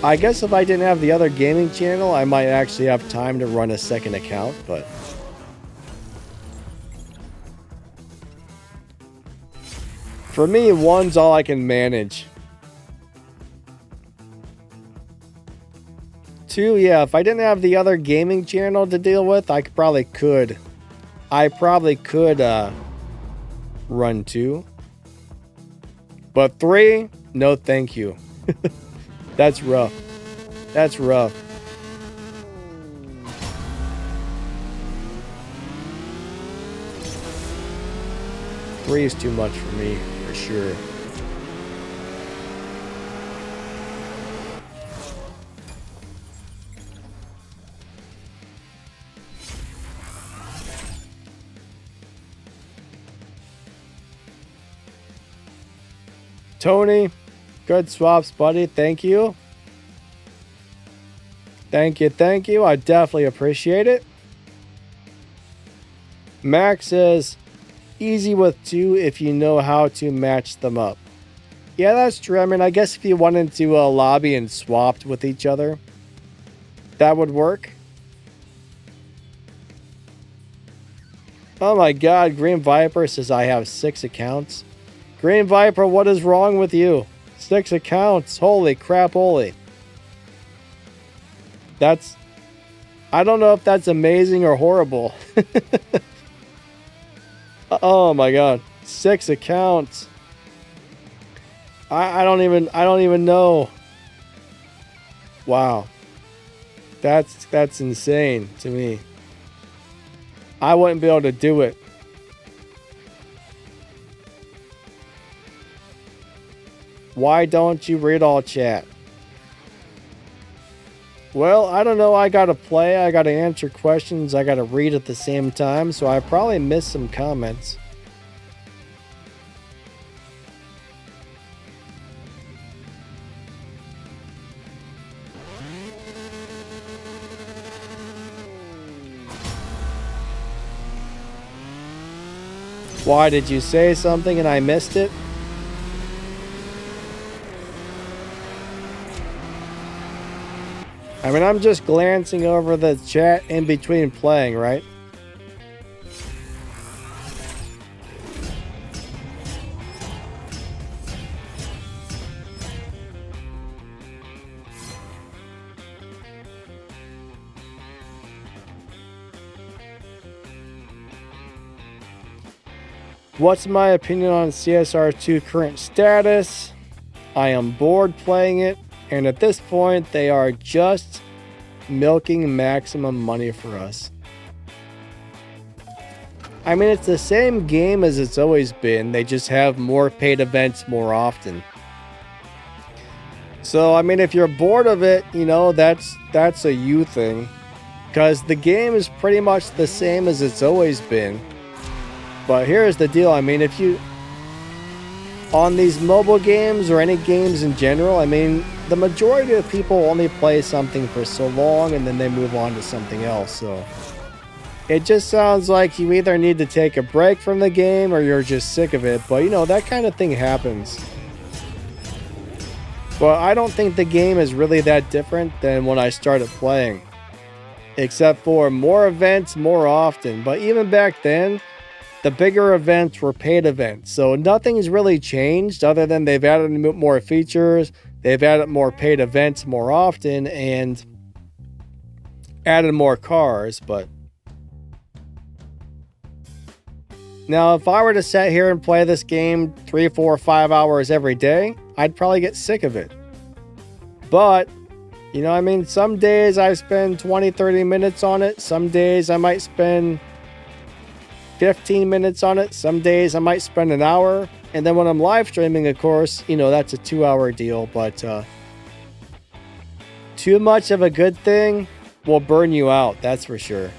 I guess if I didn't have the other gaming channel, I might actually have time to run a second account, but for me, one's all I can manage. 2, yeah, if I didn't have the other gaming channel to deal with, I probably could run 2. But 3, no thank you. That's rough. That's rough. Three is too much for me, for sure. Tony, good swaps, buddy. Thank you. Thank you, thank you. I definitely appreciate it. Max says, easy with 2 if you know how to match them up. Yeah, that's true. I mean, I guess if you went into a lobby and swapped with each other, that would work. Oh my god, Green Viper says I have 6 accounts. Green Viper, what is wrong with you? 6 accounts. Holy crap, holy. I don't know if that's amazing or horrible. Oh my god. 6 accounts. I don't even know. Wow. That's insane to me. I wouldn't be able to do it. Why don't you read all chat? Well, I don't know. I gotta play, I gotta answer questions, I gotta read at the same time, so I probably missed some comments. Why did you say something and I missed it? I mean, I'm just glancing over the chat in between playing, right? What's my opinion on CSR2 current status? I am bored playing it, and at this point, they are just milking maximum money for us. I mean, it's the same game as it's always been. They just have more paid events more often. So, I mean, if you're bored of it, you know, that's a you thing. Because the game is pretty much the same as it's always been. But here's the deal. I mean, if you... on these mobile games or any games in general, I mean, the majority of people only play something for so long and then they move on to something else. So it just sounds like you either need to take a break from the game or you're just sick of it. But, you know, that kind of thing happens. But I don't think the game is really that different than when I started playing. Except for more events more often. But even back then, the bigger events were paid events. So nothing's really changed other than they've added more features, they've added more paid events more often, and added more cars. But now, if I were to sit here and play this game 3, 4, 5 hours every day, I'd probably get sick of it. But, you know, I mean, some days I spend 20, 30 minutes on it. Some days I might spend 15 minutes on it. Some days I might spend an hour. And then when I'm live streaming, of course, you know, that's a 2-hour deal. But too much of a good thing will burn you out. That's for sure.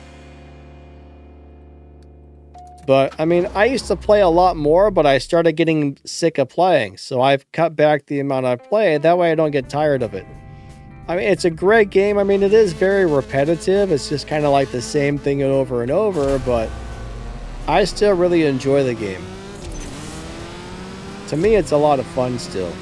But, I mean, I used to play a lot more, but I started getting sick of playing. So I've cut back the amount I play. That way I don't get tired of it. I mean, it's a great game. I mean, it is very repetitive. It's just kind of like the same thing over and over. But I still really enjoy the game. To me, it's a lot of fun still.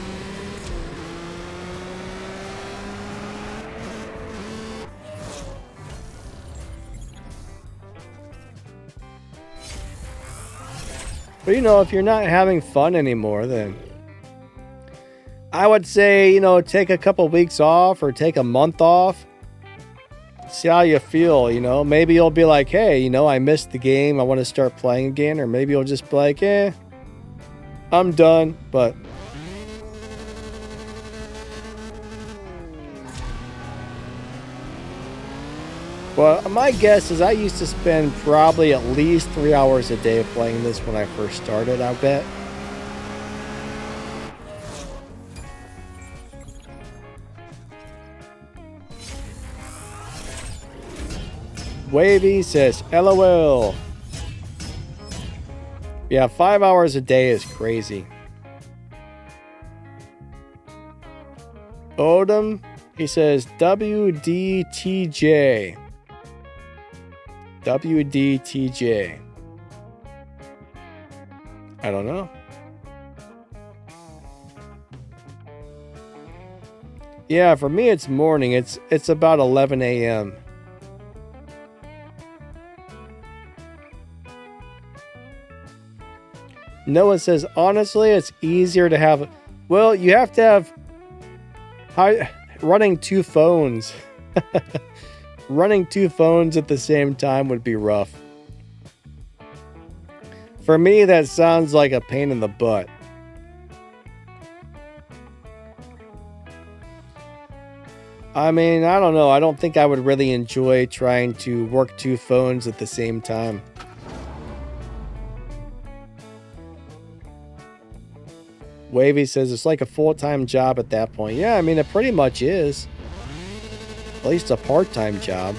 But, you know, if you're not having fun anymore, then I would say, you know, take a couple weeks off or take a month off. See how you feel, you know. Maybe you'll be like, hey, you know, I missed the game. I want to start playing again. Or maybe you'll just be like, I'm done. But well, my guess is I used to spend probably at least 3 hours a day playing this when I first started, I bet. Wavy says, LOL. Yeah, 5 hours a day is crazy. Odom, he says, WDTJ. WDTJ. I don't know. Yeah, for me it's morning. It's about 11 a.m. Noah says, honestly, it's easier to have... Well, you have to have... running 2 phones. Running 2 phones at the same time would be rough. For me, that sounds like a pain in the butt. I mean, I don't know. I don't think I would really enjoy trying to work 2 phones at the same time. Wavy says it's like a full-time job at that point. Yeah, I mean, it pretty much is. At least a part-time job.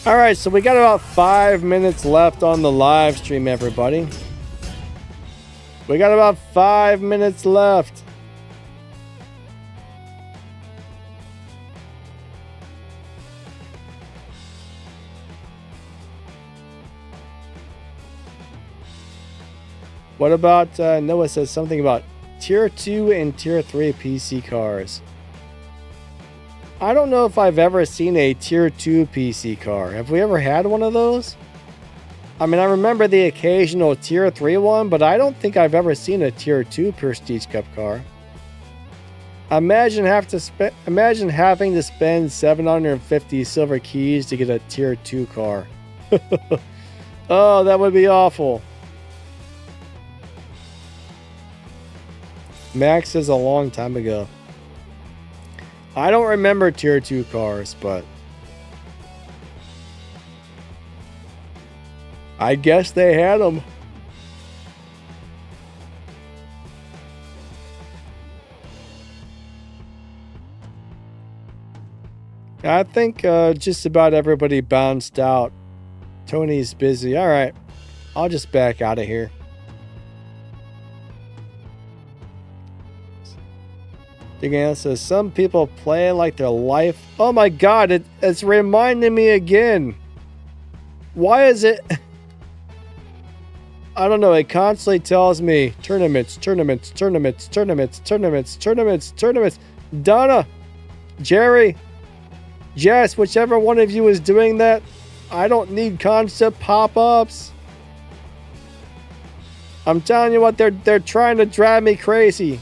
All right, so we got about 5 minutes left on the live stream, everybody. We got about 5 minutes left. What about, Noah says something about Tier 2 and Tier 3 PC cars. I don't know if I've ever seen a Tier 2 PC car. Have we ever had one of those? I mean, I remember the occasional Tier 3 one, but I don't think I've ever seen a Tier 2 Prestige Cup car. Imagine having to spend 750 silver keys to get a Tier 2 car. Oh, that would be awful. Max says a long time ago. I don't remember Tier 2 cars, but I guess they had them. I think just about everybody bounced out. Tony's busy. All right. I'll just back out of here. Again, says some people play like their life. Oh my god, it's reminding me again. Why is it? I don't know. It constantly tells me tournaments. Donna, Jerry, Jess, whichever one of you is doing that, I don't need constant pop-ups. I'm telling you what, they're trying to drive me crazy.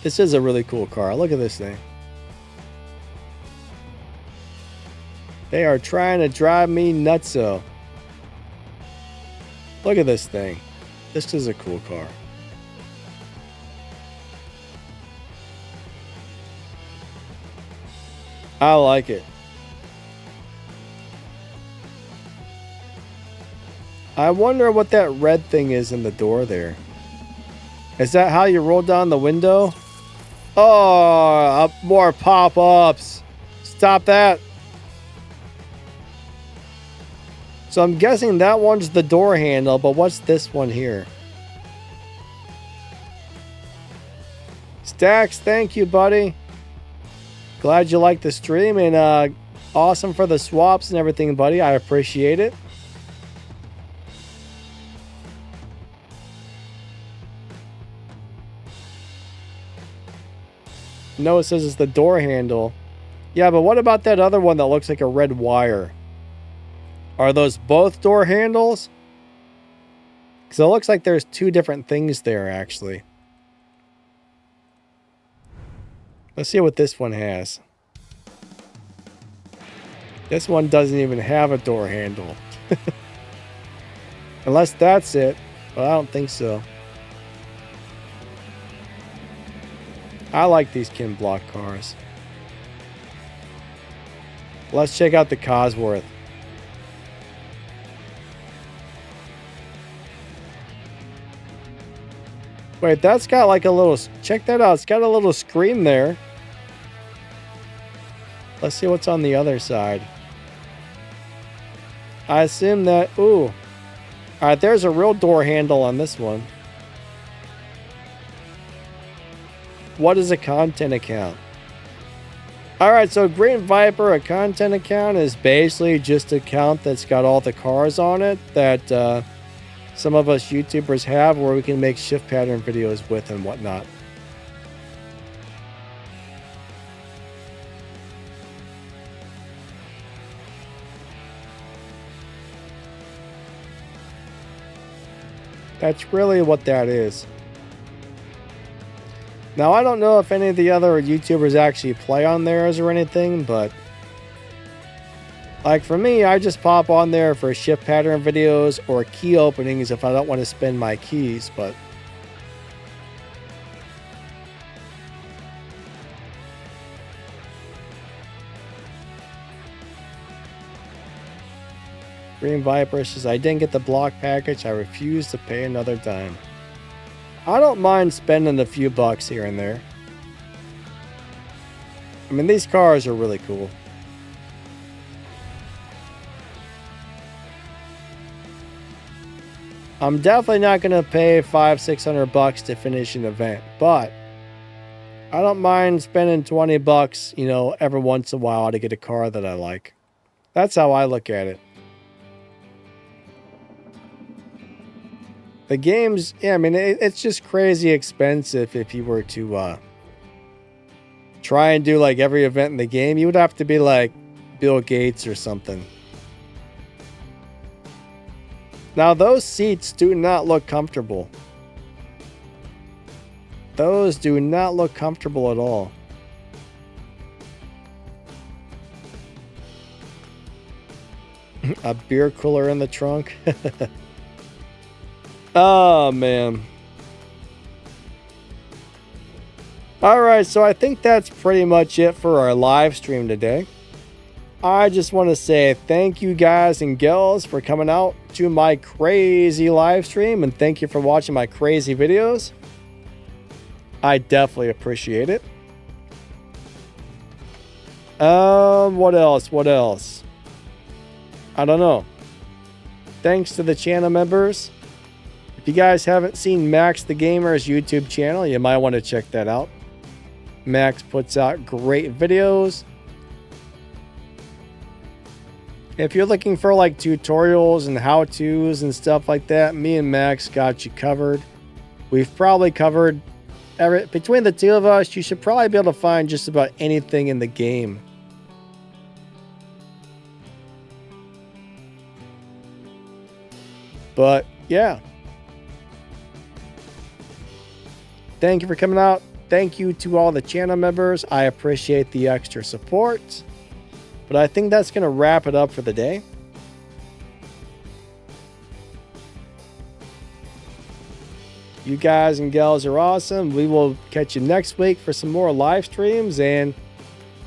This is a really cool car. Look at this thing. They are trying to drive me nutso. Look at this thing. This is a cool car. I like it. I wonder what that red thing is in the door there. Is that how you roll down the window? Oh, more pop-ups. Stop that. So I'm guessing that one's the door handle, but what's this one here? Stacks, thank you, buddy. Glad you liked the stream, and awesome for the swaps and everything, buddy. I appreciate it. Noah says it's the door handle. Yeah, but what about that other one that looks like a red wire? Are those both door handles? Because it looks like there's two different things there, actually. Let's see what this one has. This one doesn't even have a door handle. Unless that's it. But I don't think so. I like these Kin Block cars. Let's check out the Cosworth. Wait, that's got like a little... Check that out. It's got a little screen there. Let's see what's on the other side. I assume that... Ooh. Alright, there's a real door handle on this one. What is a content account? Alright, so Green Viper, a content account, is basically just an account that's got all the cars on it that some of us YouTubers have, where we can make shift pattern videos with and whatnot. That's really what that is. Now, I don't know if any of the other YouTubers actually play on theirs or anything, but Like for me, I just pop on there for shift pattern videos or key openings if I don't want to spend my keys, but Green Viper says, I didn't get the block package. I refuse to pay another dime. I don't mind spending a few bucks here and there. I mean, these cars are really cool. I'm definitely not going to pay $500-600 to finish an event, but I don't mind spending $20, you know, every once in a while to get a car that I like. That's how I look at it. The games, yeah, I mean, it's just crazy expensive if you were to try and do like every event in the game. You would have to be like Bill Gates or something. Now, those seats do not look comfortable. Those do not look comfortable at all. A beer cooler in the trunk. Oh, man. Alright, so I think that's pretty much it for our live stream today. I just want to say thank you guys and gals for coming out to my crazy live stream, and thank you for watching my crazy videos. I definitely appreciate it. What else? What else? I don't know. Thanks to the channel members. If you guys haven't seen MaxTheGamer's YouTube channel, you might want to check that out. Max puts out great videos. If you're looking for like tutorials and how-tos and stuff like that, me and Max got you covered. We've probably covered between the two of us, you should probably be able to find just about anything in the game. But yeah. Thank you for coming out. Thank you to all the channel members. I appreciate the extra support. But I think that's going to wrap it up for the day. You guys and gals are awesome. We will catch you next week for some more live streams. And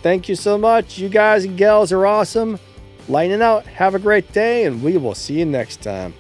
thank you so much. You guys and gals are awesome. Lightning out. Have a great day. And we will see you next time.